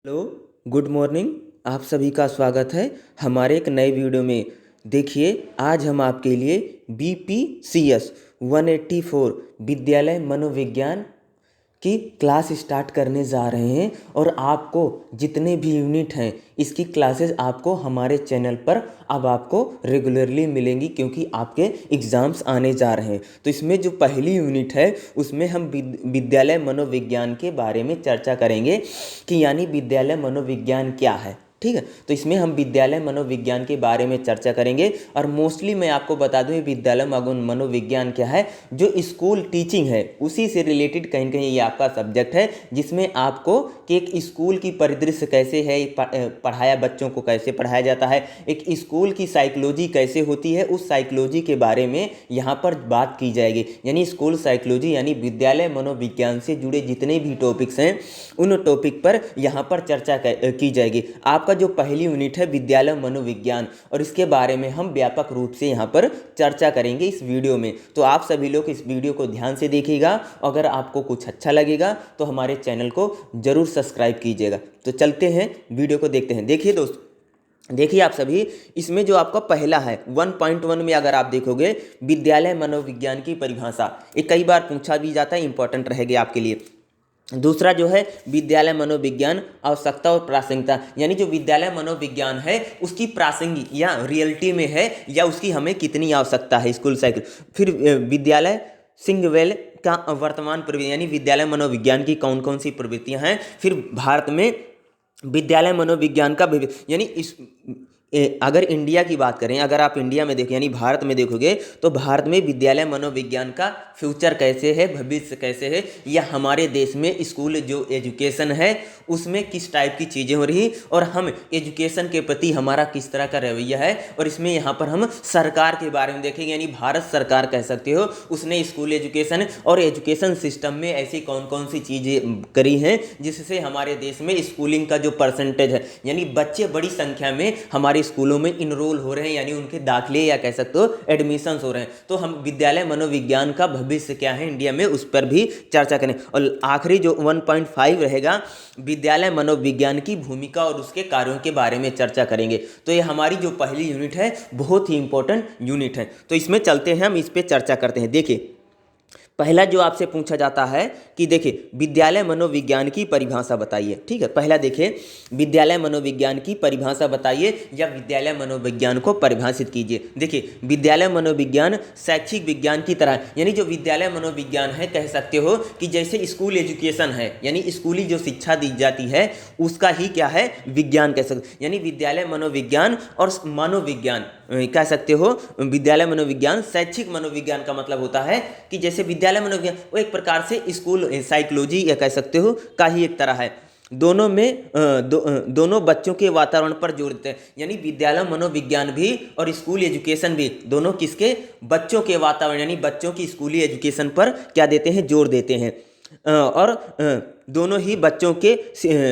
Hello, good morning. आप सभी का स्वागत है हमारे एक नए वीडियो में। देखिए, आज हम आपके लिए BPCS 184 विद्यालय मनोविज्ञान की क्लास स्टार्ट करने जा रहे हैं और आपको जितने भी यूनिट हैं इसकी क्लासेस आपको हमारे चैनल पर अब आपको रेगुलरली मिलेंगी, क्योंकि आपके एग्ज़ाम्स आने जा रहे हैं। तो इसमें जो पहली यूनिट है उसमें हम विद्यालय मनोविज्ञान के बारे में चर्चा करेंगे कि यानी विद्यालय मनोविज्ञान क्या है। ठीक है, तो इसमें हम विद्यालय मनोविज्ञान के बारे में चर्चा करेंगे और मोस्टली मैं आपको बता दूं विद्यालय मनोविज्ञान क्या है। जो स्कूल टीचिंग है उसी से रिलेटेड कहीं कहीं ये आपका सब्जेक्ट है, जिसमें आपको कि एक स्कूल की परिदृश्य कैसे है, पढ़ाया बच्चों को कैसे पढ़ाया जाता है, एक स्कूल की साइकोलॉजी कैसे होती है, उस साइकोलॉजी के बारे में यहाँ पर बात की जाएगी। यानी स्कूल साइकोलॉजी यानी विद्यालय मनोविज्ञान से जुड़े जितने भी टॉपिक्स हैं उन टॉपिक पर यहाँ पर चर्चा की जाएगी। आपका जो पहली यूनिट है विद्यालय मनोविज्ञान, और इसके बारे में हम व्यापक रूप से यहाँ पर चर्चा करेंगे इस वीडियो में। तो आप सभी लोग इस वीडियो को ध्यान से देखिएगा। अगर आपको कुछ अच्छा लगेगा तो हमारे चैनल को जरूर सब्सक्राइब कीजिएगा। तो चलते हैं वीडियो को देखते हैं। देखिए दोस्तों, देखिए आप सभी, इसमें जो आपका पहला है 1.1 में अगर आप देखोगे विद्यालय मनोविज्ञान की परिभाषा, ये कई बार पूछा भी जाता है, इंपॉर्टेंट रहेगी आपके लिए। दूसरा जो है विद्यालय मनोविज्ञान आवश्यकता और प्रासंगिकता, यानी जो विद्यालय मनोविज्ञान है उसकी प्रासंगिक या रियलिटी में है या उसकी हमें कितनी आवश्यकता है स्कूल साइकिल। फिर विद्यालय सिंगवेल का वर्तमान प्रवृत्ति, यानी विद्यालय मनोविज्ञान की कौन कौन सी प्रवृत्तियां हैं। फिर भारत में विद्यालय मनोविज्ञान का यानी इस अगर इंडिया की बात करें, अगर आप इंडिया में देखें यानी भारत में देखोगे तो भारत में विद्यालय मनोविज्ञान का फ्यूचर कैसे है, भविष्य कैसे है, या हमारे देश में स्कूल जो एजुकेशन है उसमें किस टाइप की चीज़ें हो रही और हम एजुकेशन के प्रति हमारा किस तरह का रवैया है। और इसमें यहाँ पर हम सरकार के बारे में देखेंगे, यानी भारत सरकार कह सकते हो उसने स्कूल एजुकेशन और एजुकेशन सिस्टम में ऐसी कौन कौन सी चीज़ें करी हैं जिससे हमारे देश में स्कूलिंग का जो परसेंटेज है, यानी बच्चे बड़ी संख्या में हमारे स्कूलों में इनरोल हो रहे हैं, यानी उनके दाखिले या कह सकते हो एडमिशन्स हो रहे हैं। तो हम विद्यालय मनोविज्ञान का भविष्य क्या है इंडिया में उस पर भी चर्चा करें। और आखिरी जो 1.5 रहेगा विद्यालय मनोविज्ञान की भूमिका और उसके कार्यों के बारे में चर्चा करेंगे। तो ये हमारी जो पहली यूनिट है बहुत ही इंपॉर्टेंट यूनिट है। तो इसमें चलते हैं, हम इस पर चर्चा करते हैं। देखिए, पहला जो आपसे पूछा जाता है कि देखिए विद्यालय मनोविज्ञान की परिभाषा बताइए। ठीक है, पहला देखिए विद्यालय मनोविज्ञान की परिभाषा बताइए या विद्यालय मनोविज्ञान को परिभाषित कीजिए। देखिए, विद्यालय मनोविज्ञान शैक्षिक विज्ञान की तरह, यानी जो विद्यालय मनोविज्ञान है कह सकते हो कि जैसे स्कूल एजुकेशन है, यानी स्कूली जो शिक्षा दी जाती है उसका ही क्या है, विज्ञान कह सकते, यानी विद्यालय मनोविज्ञान और मनोविज्ञान कह सकते हो। विद्यालय मनोविज्ञान शैक्षिक मनोविज्ञान का मतलब होता है कि जैसे विद्यालय मनोविज्ञान वो एक प्रकार से स्कूल साइकोलॉजी या कह सकते हो का ही एक तरह है। दोनों में दोनों बच्चों के वातावरण पर जोर देते हैं, यानी विद्यालय मनोविज्ञान भी और स्कूल एजुकेशन भी दोनों किसके, बच्चों के वातावरण यानी बच्चों की स्कूली एजुकेशन पर क्या देते हैं, जोर देते हैं। और दोनों ही बच्चों के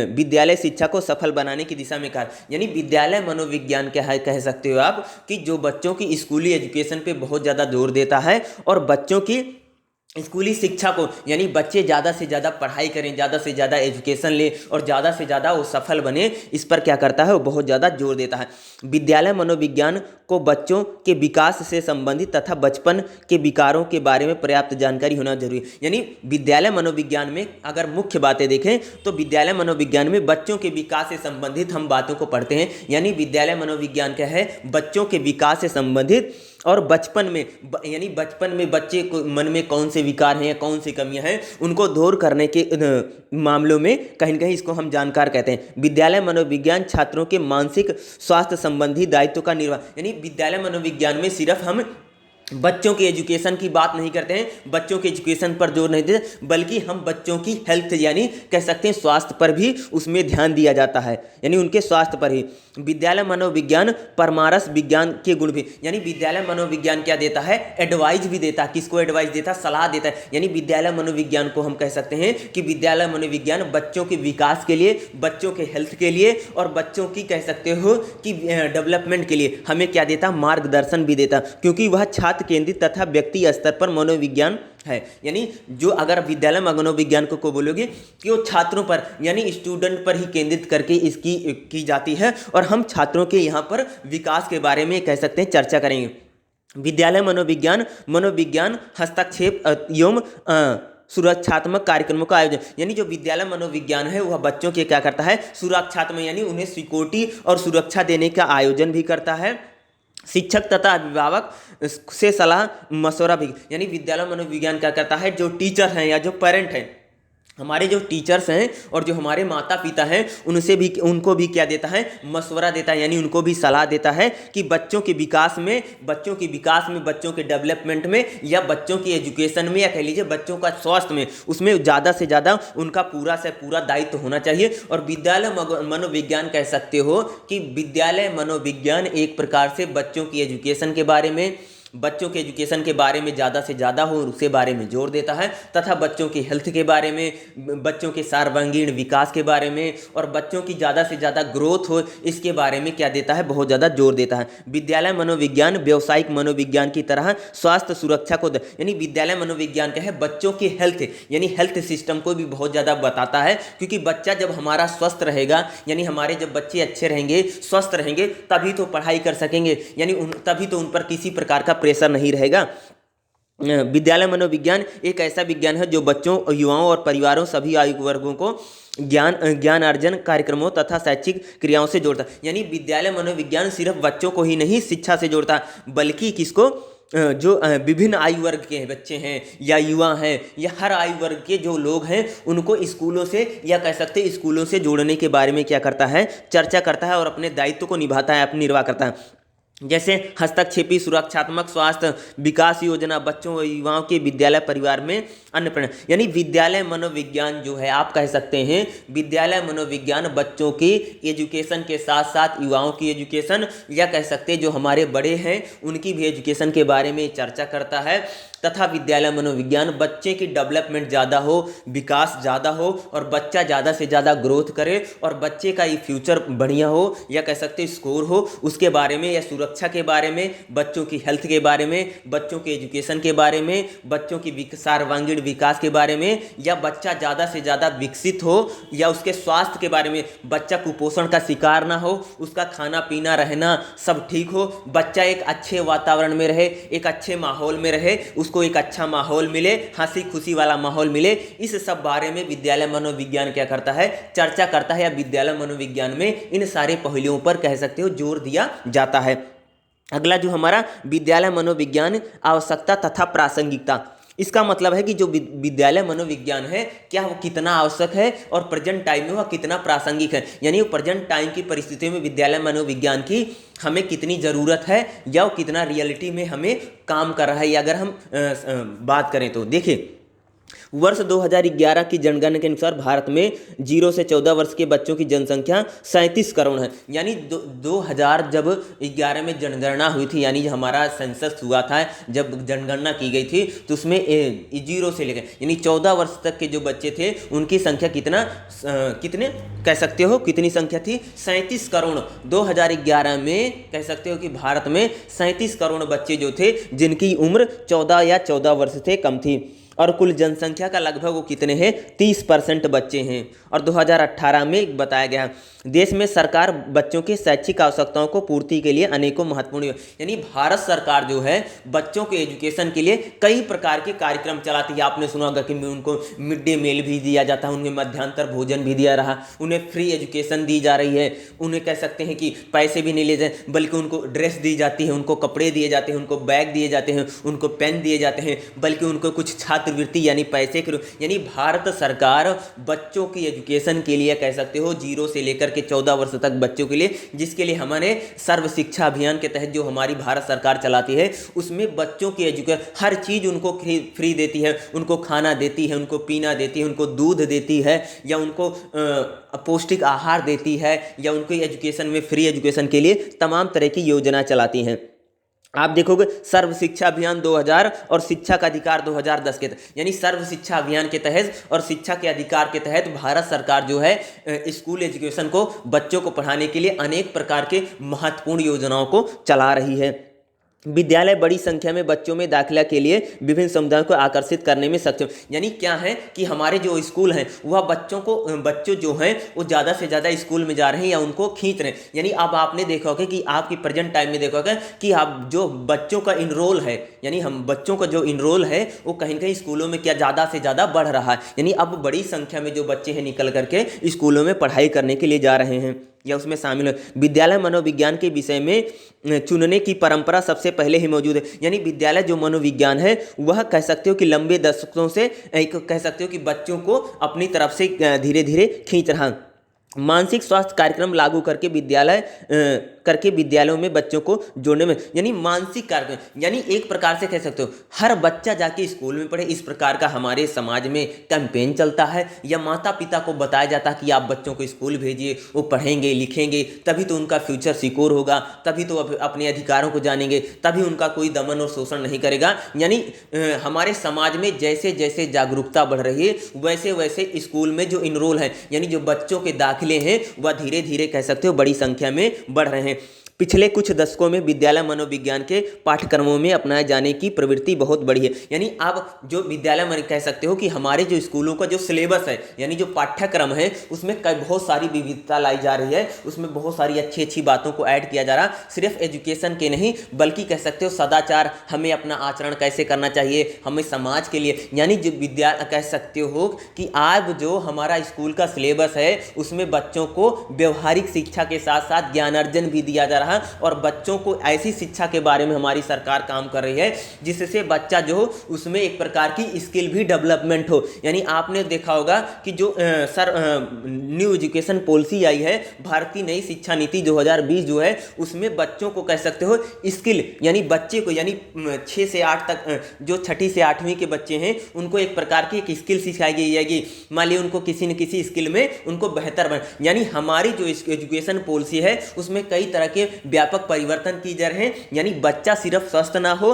विद्यालय शिक्षा को सफल बनाने की दिशा में कार्य, यानी विद्यालय मनोविज्ञान क्या है कह सकते हो आप कि जो बच्चों की स्कूली एजुकेशन पे बहुत ज़्यादा जोर देता है और बच्चों की स्कूली शिक्षा को, यानी बच्चे ज़्यादा से ज़्यादा पढ़ाई करें, ज़्यादा से ज़्यादा एजुकेशन ले और ज़्यादा से ज़्यादा वो सफल बने, इस पर क्या करता है, वो बहुत ज़्यादा जोर देता है। विद्यालय मनोविज्ञान को बच्चों के विकास से संबंधित तथा बचपन के विकारों के बारे में पर्याप्त जानकारी होना जरूरी है। यानी विद्यालय मनोविज्ञान में अगर मुख्य बातें देखें तो विद्यालय मनोविज्ञान में बच्चों के विकास से संबंधित हम बातों को पढ़ते हैं, यानी विद्यालय मनोविज्ञान क्या है, बच्चों के विकास से संबंधित और बचपन में यानी बचपन में बच्चे को मन में कौन से विकार हैं या कौन सी कमियां हैं उनको दूर करने के मामलों में कहीं न कहीं इसको हम जानकार कहते हैं। विद्यालय मनोविज्ञान छात्रों के मानसिक स्वास्थ्य संबंधी दायित्व का निर्वाह, यानी विद्यालय मनोविज्ञान में सिर्फ हम बच्चों के एजुकेशन की बात नहीं करते हैं, बच्चों के एजुकेशन पर जोर नहीं देते, बल्कि हम बच्चों की हेल्थ यानी कह सकते हैं स्वास्थ्य पर भी उसमें ध्यान दिया जाता है, यानी उनके स्वास्थ्य पर ही। विद्यालय मनोविज्ञान परामर्श विज्ञान के गुण भी, यानी विद्यालय मनोविज्ञान क्या देता है, एडवाइस भी देता है। किसको एडवाइस देता है, सलाह देता है। यानी विद्यालय मनोविज्ञान को हम कह सकते हैं कि विद्यालय मनोविज्ञान बच्चों के विकास के लिए, बच्चों के हेल्थ के लिए और बच्चों की कह सकते हो कि डेवलपमेंट के लिए हमें क्या देता, मार्गदर्शन भी देता, क्योंकि वह छात्र छात्र केंद्रित तथा व्यक्ति स्तर पर मनोविज्ञान है। यानी जो अगर विद्यालय मनोविज्ञान को बोलोगे कि वो छात्रों पर यानी स्टूडेंट पर ही केंद्रित करके इसकी की जाती है, और हम छात्रों के यहाँ पर विकास के बारे में कह सकते हैं चर्चा करेंगे। विद्यालय मनोविज्ञान मनोविज्ञान हस्तक्षेप एवं सुरक्षात्मक कार्यक्रमों का आयोजन, यानी जो विद्यालय मनोविज्ञान है वह बच्चों के क्या करता है, सुरक्षात्मक यानी उन्हें सिक्योरिटी और सुरक्षा देने का आयोजन भी करता है। शिक्षक तथा अभिभावक से सलाह मशवरा भी, यानी विद्यालय मनोविज्ञान क्या करता है, जो टीचर हैं या जो पेरेंट हैं, हमारे जो टीचर्स हैं और जो हमारे माता पिता हैं उनको भी क्या देता है, मशवरा देता है, यानी उनको भी सलाह देता है कि बच्चों के विकास में बच्चों के डेवलपमेंट में या बच्चों की एजुकेशन में या कह लीजिए बच्चों का स्वास्थ्य में, उसमें ज़्यादा से ज़्यादा उनका पूरा से पूरा दायित्व होना चाहिए। और विद्यालय मनोविज्ञान कह सकते हो कि विद्यालय मनोविज्ञान एक प्रकार से बच्चों की एजुकेशन के बारे में ज़्यादा से ज़्यादा हो उसके बारे में जोर देता है, तथा बच्चों की हेल्थ के बारे में, बच्चों के सर्वांगीण विकास के बारे में और बच्चों की ज़्यादा से ज़्यादा ग्रोथ हो इसके बारे में क्या देता है, बहुत ज़्यादा जोर देता है। विद्यालय मनोविज्ञान व्यावसायिक मनोविज्ञान की तरह स्वास्थ्य सुरक्षा को यानी विद्यालय मनोविज्ञान क्या है, बच्चों की हेल्थ यानी हेल्थ सिस्टम को भी बहुत ज़्यादा बताता है, क्योंकि बच्चा जब हमारा स्वस्थ रहेगा यानी हमारे जब बच्चे अच्छे रहेंगे, स्वस्थ रहेंगे, तभी तो पढ़ाई कर सकेंगे, यानी तभी तो उन पर किसी प्रकार का प्रेशर नहीं रहेगा। विद्यालय मनोविज्ञान एक ऐसा विज्ञान है जो बच्चों, युवाओं और परिवारों सभी आयु वर्गों को ज्ञान अर्जन कार्यक्रमों तथा शैक्षिक क्रियाओं से जोड़ता है। यानी विद्यालय मनोविज्ञान सिर्फ बच्चों को ही नहीं शिक्षा से जोड़ता, बल्कि किसको, जो विभिन्न आयु वर्ग के बच्चे हैं या युवा हैं या हर आयु वर्ग के जो लोग हैं उनको स्कूलों से या कह सकते हैं स्कूलों से जोड़ने के बारे में क्या करता है, चर्चा करता है और अपने दायित्व को निभाता है, अपनी निर्वाह करता है। जैसे हस्तक्षेपी सुरक्षात्मक स्वास्थ्य विकास योजना बच्चों व युवाओं के विद्यालय परिवार में अन्य प्रेरणा, यानी विद्यालय मनोविज्ञान जो है आप कह सकते हैं विद्यालय मनोविज्ञान बच्चों की एजुकेशन के साथ साथ युवाओं की एजुकेशन या कह सकते हैं जो हमारे बड़े हैं उनकी भी एजुकेशन के बारे में चर्चा करता है, तथा विद्यालय मनोविज्ञान बच्चे की डेवलपमेंट ज़्यादा हो, विकास ज़्यादा हो और बच्चा ज़्यादा से ज़्यादा ग्रोथ करे और बच्चे का ये फ्यूचर बढ़िया हो या कह सकते स्कोर हो, उसके बारे में या सुरक्षा के बारे में, बच्चों की हेल्थ के बारे में, बच्चों के एजुकेशन के बारे में, बच्चों की सर्वांगीण विकास के बारे में, या बच्चा ज़्यादा से ज़्यादा विकसित हो या उसके स्वास्थ्य के बारे में, बच्चा कुपोषण का शिकार ना हो, उसका खाना पीना रहना सब ठीक हो, बच्चा एक अच्छे वातावरण में रहे, एक अच्छे माहौल में रहे, उसको एक अच्छा माहौल मिले, हंसी खुशी वाला माहौल मिले, इस सब बारे में विद्यालय मनोविज्ञान क्या करता है, चर्चा करता है, या विद्यालय मनोविज्ञान में इन सारे पहलुओं पर कह सकते हो जोर दिया जाता है। अगला जो हमारा विद्यालय मनोविज्ञान आवश्यकता तथा प्रासंगिकता, इसका मतलब है कि जो विद्यालय मनोविज्ञान है क्या वो कितना आवश्यक है और प्रेजेंट टाइम में वह कितना प्रासंगिक है, यानी वो प्रेजेंट टाइम की परिस्थितियों में विद्यालय मनोविज्ञान की हमें कितनी ज़रूरत है या वो कितना रियलिटी में हमें काम कर रहा है। अगर हम बात करें तो देखिए वर्ष 2011 की जनगणना के अनुसार भारत में 0 से 14 वर्ष के बच्चों की जनसंख्या 37 करोड़ है, यानी 2000 जब 11 में जनगणना हुई थी, यानी हमारा सेंसस हुआ था, जब जनगणना की गई थी तो उसमें 0 से लेकर यानी 14 वर्ष तक के जो बच्चे थे उनकी संख्या कितने कह सकते हो कितनी संख्या थी, 37 करोड़। 2011 में कह सकते हो कि भारत में 37 करोड़ बच्चे जो थे जिनकी उम्र 14 या 14 वर्ष से कम थी, और कुल जनसंख्या का लगभग वो कितने हैं 30% बच्चे हैं। और 2018 में बताया गया देश में सरकार बच्चों के शैक्षिक आवश्यकताओं को पूर्ति के लिए अनेकों महत्वपूर्ण यानी भारत सरकार जो है बच्चों के एजुकेशन के लिए कई प्रकार के कार्यक्रम चलाती है। आपने सुना होगा कि उनको मिड डे मील भी दिया जाता है, उन्हें मध्यांतर भोजन भी दिया रहा, उन्हें फ्री एजुकेशन दी जा रही है, उन्हें कह सकते हैं कि पैसे भी नहीं ले जाए बल्कि उनको ड्रेस दी जाती है, उनको कपड़े दिए जाते हैं, उनको बैग दिए जाते हैं, उनको पेन दिए जाते हैं, बल्कि उनको कुछ छात्रवृत्ति यानी पैसे के यानी भारत सरकार बच्चों की एजुकेशन के लिए कह सकते हो 0 से लेकर के 14 वर्ष तक बच्चों के लिए, जिसके लिए हमारे सर्व शिक्षा अभियान के तहत जो हमारी भारत सरकार चलाती है उसमें बच्चों की एजुकेशन हर चीज़ उनको फ्री देती है, उनको खाना देती है, उनको पीना देती है, उनको दूध देती है या उनको पौष्टिक आहार देती है या उनको एजुकेशन में फ्री एजुकेशन के लिए तमाम तरह की योजना चलाती हैं। आप देखोगे सर्व शिक्षा अभियान 2000 और शिक्षा का अधिकार 2010 के तहत, यानी सर्व शिक्षा अभियान के तहत और शिक्षा के अधिकार के तहत भारत सरकार जो है स्कूल एजुकेशन को बच्चों को पढ़ाने के लिए अनेक प्रकार के महत्वपूर्ण योजनाओं को चला रही है। विद्यालय बड़ी संख्या में बच्चों में दाखिला के लिए विभिन्न समुदायों को आकर्षित करने में सक्षम। यानी क्या है कि हमारे जो स्कूल हैं वह बच्चों जो हैं वो ज़्यादा से ज़्यादा स्कूल में जा रहे हैं या उनको खींच रहे हैं। यानी अब आपने देखा होगा कि आपकी प्रेजेंट टाइम में देखा होगा कि आप जो बच्चों का इनरोल है, यानी हम बच्चों का जो इनरोल है वो कहीं ना कहीं स्कूलों में क्या ज़्यादा से ज़्यादा बढ़ रहा है। यानी अब बड़ी संख्या में जो बच्चे हैं निकल करके स्कूलों में पढ़ाई करने के लिए जा रहे हैं या उसमें शामिल है। विद्यालय मनोविज्ञान के विषय में चुनने की परंपरा सबसे पहले ही मौजूद है। यानी विद्यालय जो मनोविज्ञान है वह कह सकते हो कि लंबे दशकों से एक कह सकते हो कि बच्चों को अपनी तरफ से धीरे धीरे खींच रहा। मानसिक स्वास्थ्य कार्यक्रम लागू करके विद्यालयों में बच्चों को जोड़ने में, यानी मानसिक कार्यक्रम, यानी एक प्रकार से कह सकते हो हर बच्चा जाके स्कूल में पढ़े, इस प्रकार का हमारे समाज में कैंपेन चलता है। या माता पिता को बताया जाता है कि आप बच्चों को स्कूल भेजिए, वो पढ़ेंगे लिखेंगे तभी तो उनका फ्यूचर सिक्योर होगा, तभी तो अपने अधिकारों को जानेंगे, तभी उनका कोई दमन और शोषण नहीं करेगा। यानी हमारे समाज में जैसे जैसे जागरूकता बढ़ रही है वैसे वैसे स्कूल में जो इनरोल है, यानी जो बच्चों के दाखिले हैं वह धीरे धीरे कह सकते हो बड़ी संख्या में बढ़ रहे हैं। पिछले कुछ दशकों में विद्यालय मनोविज्ञान के पाठ्यक्रमों में अपनाए जाने की प्रवृत्ति बहुत बढ़ी है। यानी अब जो विद्यालय में कह सकते हो कि हमारे जो स्कूलों का जो सिलेबस है, यानी जो पाठ्यक्रम है उसमें बहुत सारी विविधता लाई जा रही है, उसमें बहुत सारी अच्छी अच्छी बातों को ऐड किया जा रहा, सिर्फ एजुकेशन के नहीं बल्कि कह सकते हो सदाचार, हमें अपना आचरण कैसे करना चाहिए, हमें समाज के लिए, यानी जो कह सकते हो कि आज जो हमारा स्कूल का सिलेबस है उसमें बच्चों को व्यवहारिक शिक्षा के साथ साथ ज्ञानार्जन भी दिया जा रहा है और बच्चों को ऐसी शिक्षा के बारे में हमारी सरकार काम कर रही है जिससे बच्चा जो हो उसमें एक प्रकार की स्किल भी डेवलपमेंट हो। यानी आपने देखा होगा कि जो न्यू एजुकेशन पॉलिसी आई है, भारतीय नई शिक्षा नीति 2020 जो है उसमें बच्चों को कह सकते हो स्किल, यानी बच्चे को, यानी 6 से 8 तक जो 6ठी से 8वीं के बच्चे हैं उनको एक प्रकार की एक स्किल सिखाई गई जाएगी। मान लीजिए उनको किसी न किसी स्किल में उनको बेहतर बन, यानी हमारी जो एजुकेशन पॉलिसी है उसमें कई तरह के व्यापक परिवर्तन की जा रहे हैं। यानी बच्चा सिर्फ स्वस्थ ना हो,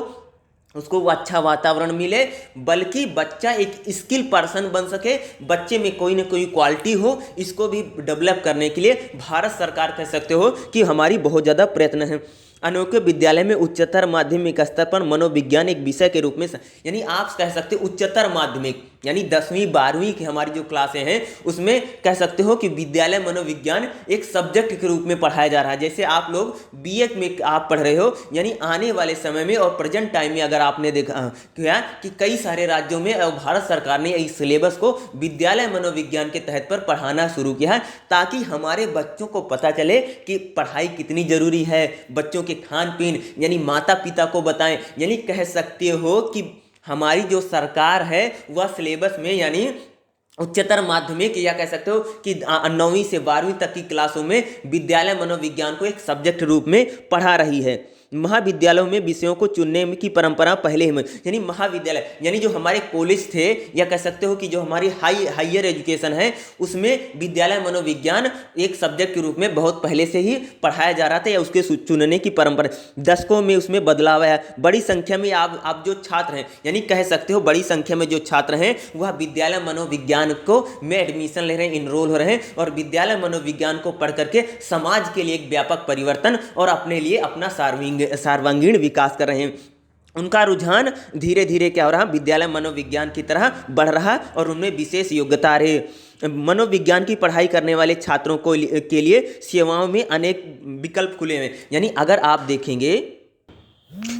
उसको वो अच्छा वातावरण मिले, बल्कि बच्चा एक स्किल पर्सन बन सके, बच्चे में कोई ना कोई क्वालिटी हो, इसको भी डेवलप करने के लिए भारत सरकार कह सकते हो कि हमारी बहुत ज़्यादा प्रयत्न है। अनोखे विद्यालय में उच्चतर माध्यमिक स्तर पर मनोविज्ञान एक विषय के रूप में, यानी आप कह सकते हो उच्चतर माध्यमिक यानी 10वीं 12वीं की हमारी जो क्लासें हैं उसमें कह सकते हो कि विद्यालय मनोविज्ञान एक सब्जेक्ट के रूप में पढ़ाया जा रहा है। जैसे आप लोग बीए में आप पढ़ रहे हो, यानी आने वाले समय में और प्रेजेंट टाइम में अगर आपने देखा क्या कि कई सारे राज्यों में और भारत सरकार ने इस सिलेबस को विद्यालय मनोविज्ञान के तहत पर पढ़ाना शुरू किया है ताकि हमारे बच्चों को पता चले कि पढ़ाई कितनी जरूरी है, बच्चों के खान पीन, यानी माता पिता को बताएं। यानी कह सकते हो कि हमारी जो सरकार है वह सिलेबस में, यानी उच्चतर माध्यमिक या कह सकते हो कि 9वीं से 12वीं तक की क्लासों में विद्यालय मनोविज्ञान को एक सब्जेक्ट रूप में पढ़ा रही है। महाविद्यालयों में विषयों को चुनने की परंपरा पहले ही, यानी महाविद्यालय यानी जो हमारे कॉलेज थे या कह सकते हो कि जो हमारी हायर एजुकेशन है उसमें विद्यालय मनोविज्ञान एक सब्जेक्ट के रूप में बहुत पहले से ही पढ़ाया जा रहा था या उसके चुनने की परंपरा। दशकों में उसमें बदलाव आया, बड़ी संख्या में आप जो छात्र हैं, यानी कह सकते हो बड़ी संख्या में जो छात्र हैं वह विद्यालय मनोविज्ञान को में एडमिशन ले रहे हैं, इनरोल हो रहे हैं और विद्यालय मनोविज्ञान को पढ़ करके समाज के लिए एक व्यापक परिवर्तन और अपने लिए अपना सर्वांगीण विकास कर रहे हैं। उनका रुझान धीरे धीरे क्या हो रहा, विद्यालय मनोविज्ञान की तरह बढ़ रहा और उनमें विशेष योग्यता रही। मनोविज्ञान की पढ़ाई करने वाले छात्रों को के लिए सेवाओं में अनेक विकल्प खुले हैं। यानी अगर आप देखेंगे,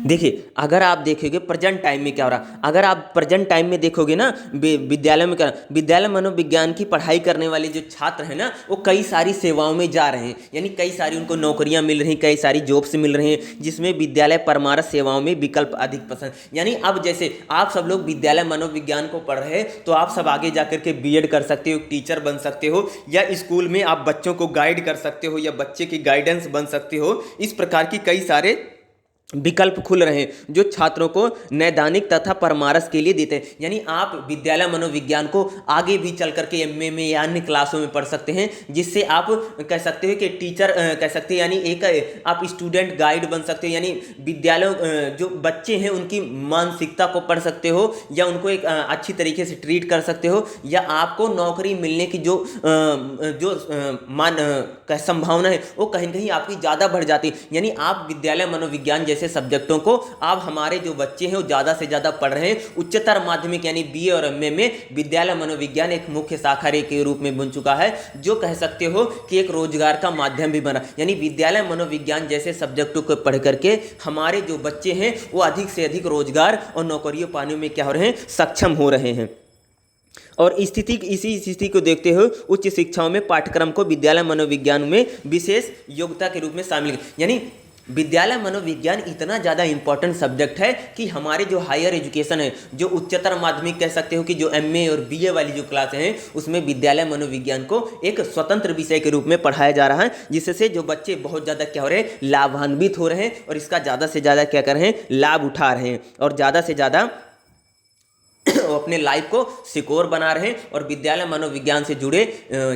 देखिए अगर आप देखोगे प्रेजेंट टाइम में क्या हो रहा, अगर आप प्रेजेंट टाइम में देखोगे ना विद्यालय में क्या, विद्यालय मनोविज्ञान की पढ़ाई करने वाले जो छात्र हैं ना वो कई सारी सेवाओं में जा रहे हैं, यानी कई सारी उनको नौकरियां मिल रही, कई सारी जॉब्स मिल रही हैं जिसमें विद्यालय परामर्श सेवाओं में विकल्प अधिक पसंद। यानी अब जैसे आप सब लोग विद्यालय मनोविज्ञान को पढ़ रहे हैं तो आप सब आगे जाकर के बीएड कर सकते हो, टीचर बन सकते हो या स्कूल में आप बच्चों को गाइड कर सकते हो या बच्चे की गाइडेंस बन सकते हो। इस प्रकार की कई सारे विकल्प खुल रहे हैं जो छात्रों को नैदानिक तथा परामर्श के लिए देते हैं। यानी आप विद्यालय मनोविज्ञान को आगे भी चल करके एमए में या अन्य क्लासों में पढ़ सकते हैं जिससे आप कह सकते हो कि टीचर कह सकते हैं, यानी एक आप स्टूडेंट गाइड बन सकते हो, यानी विद्यालय जो बच्चे हैं उनकी मानसिकता को पढ़ सकते हो या उनको एक अच्छी तरीके से ट्रीट कर सकते हो या आपको नौकरी मिलने की जो संभावना है वो कहीं ना कहीं आपकी ज़्यादा बढ़ जाती है। यानी आप विद्यालय मनोविज्ञान जैसे जैसे सब्जेक्टों को अब हमारे जो बच्चे हैं वो ज़्यादा से ज़्यादा पढ़ रहे हैं। उच्चतर माध्यमिक यानी बीए और एमए में विद्यालय मनोविज्ञान एक मुख्य शाखा के रूप में बन चुका है, जो कह सकते हो कि एक रोजगार का माध्यम भी बना। यानी विद्यालय मनोविज्ञान जैसे सब्जेक्टों को पढ़ करके हमारे जो बच्चे हैं वो अधिक से अधिक रोजगार और नौकरियों पाने में क्या हो रहे हैं, सक्षम हो रहे हैं। और इसी स्थिति को देखते हुए उच्च शिक्षाओं में पाठ्यक्रम को विद्यालय मनोविज्ञान में विशेष योग्यता के रूप में शामिल, यानी विद्यालय मनोविज्ञान इतना ज़्यादा इंपॉर्टेंट सब्जेक्ट है कि हमारे जो हायर एजुकेशन है, जो उच्चतर माध्यमिक कह सकते हो कि जो एमए और बीए वाली जो क्लासें हैं, उसमें विद्यालय मनोविज्ञान को एक स्वतंत्र विषय के रूप में पढ़ाया जा रहा है, जिससे जो बच्चे बहुत ज़्यादा क्या हो रहे हैं, लाभान्वित हो रहे हैं और इसका ज़्यादा से ज़्यादा क्या कर रहे हैं, लाभ उठा रहे हैं और ज़्यादा से ज़्यादा अपने लाइफ को सिक्योर बना रहे हैं। और विद्यालय मनोविज्ञान से जुड़े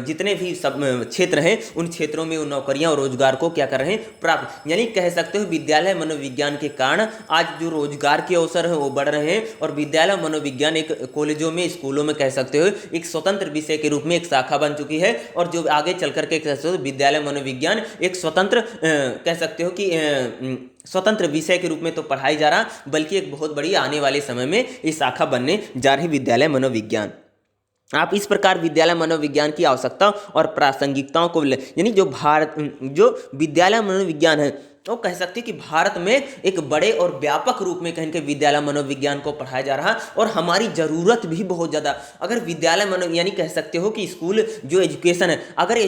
जितने भी सब क्षेत्र हैं, उन क्षेत्रों में वो नौकरियां और रोजगार को क्या कर रहे हैं, प्राप्त। यानी कह सकते हो विद्यालय मनोविज्ञान के कारण आज जो रोजगार के अवसर हैं वो बढ़ रहे हैं और विद्यालय मनोविज्ञान एक कॉलेजों में, स्कूलों में कह सकते हो एक स्वतंत्र विषय के रूप में एक शाखा बन चुकी है। और जो आगे चल करके कह सकते हो विद्यालय मनोविज्ञान एक स्वतंत्र कह सकते हो कि स्वतंत्र विषय के रूप में तो पढ़ाई जा रहा, बल्कि एक बहुत बड़ी आने वाले समय में इस शाखा बनने जा रही विद्यालय मनोविज्ञान। आप इस प्रकार विद्यालय मनोविज्ञान की आवश्यकता और प्रासंगिकताओं को, यानी जो विद्यालय मनोविज्ञान है वो कह सकते हैं कि भारत में एक बड़े और व्यापक रूप में कहीं के विद्यालय मनोविज्ञान को पढ़ाया जा रहा है और हमारी ज़रूरत भी बहुत ज़्यादा। अगर विद्यालय यानी कह सकते हो कि स्कूल जो एजुकेशन है, अगर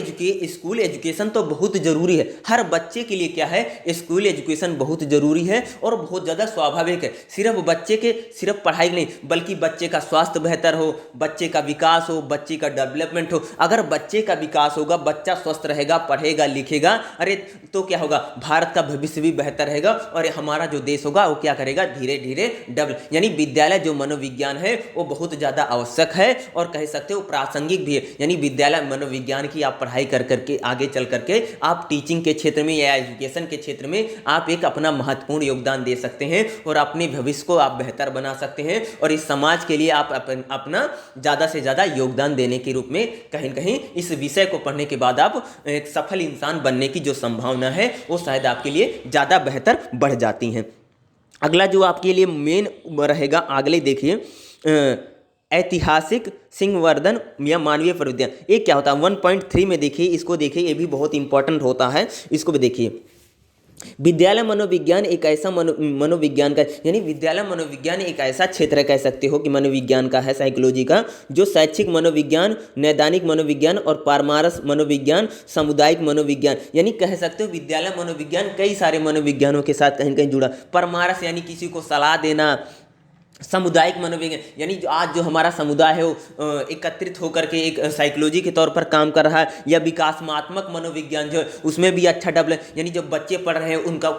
स्कूल एजुकेशन तो बहुत ज़रूरी है, हर बच्चे के लिए क्या है, स्कूल एजुकेशन बहुत ज़रूरी है और बहुत ज़्यादा स्वाभाविक है। सिर्फ बच्चे के सिर्फ पढ़ाई नहीं, बल्कि बच्चे का स्वास्थ्य बेहतर हो, बच्चे का विकास हो, बच्चे का डेवलपमेंट हो। अगर बच्चे का विकास होगा, बच्चा स्वस्थ रहेगा, पढ़ेगा लिखेगा, अरे तो क्या होगा, भारत का भविष्य भी बेहतर रहेगा और हमारा जो देश होगा वो क्या करेगा, धीरे धीरे डेवलप। यानी विद्यालय जो मनोविज्ञान है वो बहुत ज़्यादा आवश्यक है और कह सकते हो प्रासंगिक भी है। यानी विद्यालय मनोविज्ञान की आप पढ़ाई कर करके आगे चल करके आप टीचिंग के क्षेत्र में या एजुकेशन के क्षेत्र में आप एक अपना महत्वपूर्ण योगदान दे सकते हैं और अपने भविष्य को आप बेहतर बना सकते हैं और इस समाज के लिए आप अपना ज़्यादा से ज़्यादा योगदान देने के रूप में कहीं न कहीं इस विषय को पढ़ने के बाद आप एक सफल इंसान बनने की जो संभावना है वो शायद आपके लिए ज़्यादा बेहतर बढ़ जाती हैं। अगला जो आपके लिए मेन रहेगा, अगले देखिए ऐतिहासिक सिंहवर्धन या मानवीय प्रविधियाँ। ये क्या होता है 1.3 में देखिए, इसको देखिए, ये भी बहुत इंपॉर्टेंट होता है, इसको भी देखिए। विद्यालय मनोविज्ञान एक ऐसा मनोविज्ञान का, यानी विद्यालय मनोविज्ञान एक ऐसा क्षेत्र कह सकते हो कि मनोविज्ञान का है, साइकोलॉजी का, जो शैक्षिक मनोविज्ञान, नैदानिक मनोविज्ञान और परामर्श मनोविज्ञान, सामुदायिक मनोविज्ञान, यानी कह सकते हो विद्यालय मनोविज्ञान कई सारे मनोविज्ञानों के साथ कहीं कहीं जुड़ा। परामर्श यानी किसी को सलाह देना, सामुदायिक मनोविज्ञान यानी आज जो हमारा समुदाय है वो एकत्रित होकर के एक साइकोलॉजी के तौर पर काम कर रहा है, या विकासात्मक मनोविज्ञान जो है उसमें भी अच्छा डेवलप, यानी जो बच्चे पढ़ रहे हैं उनका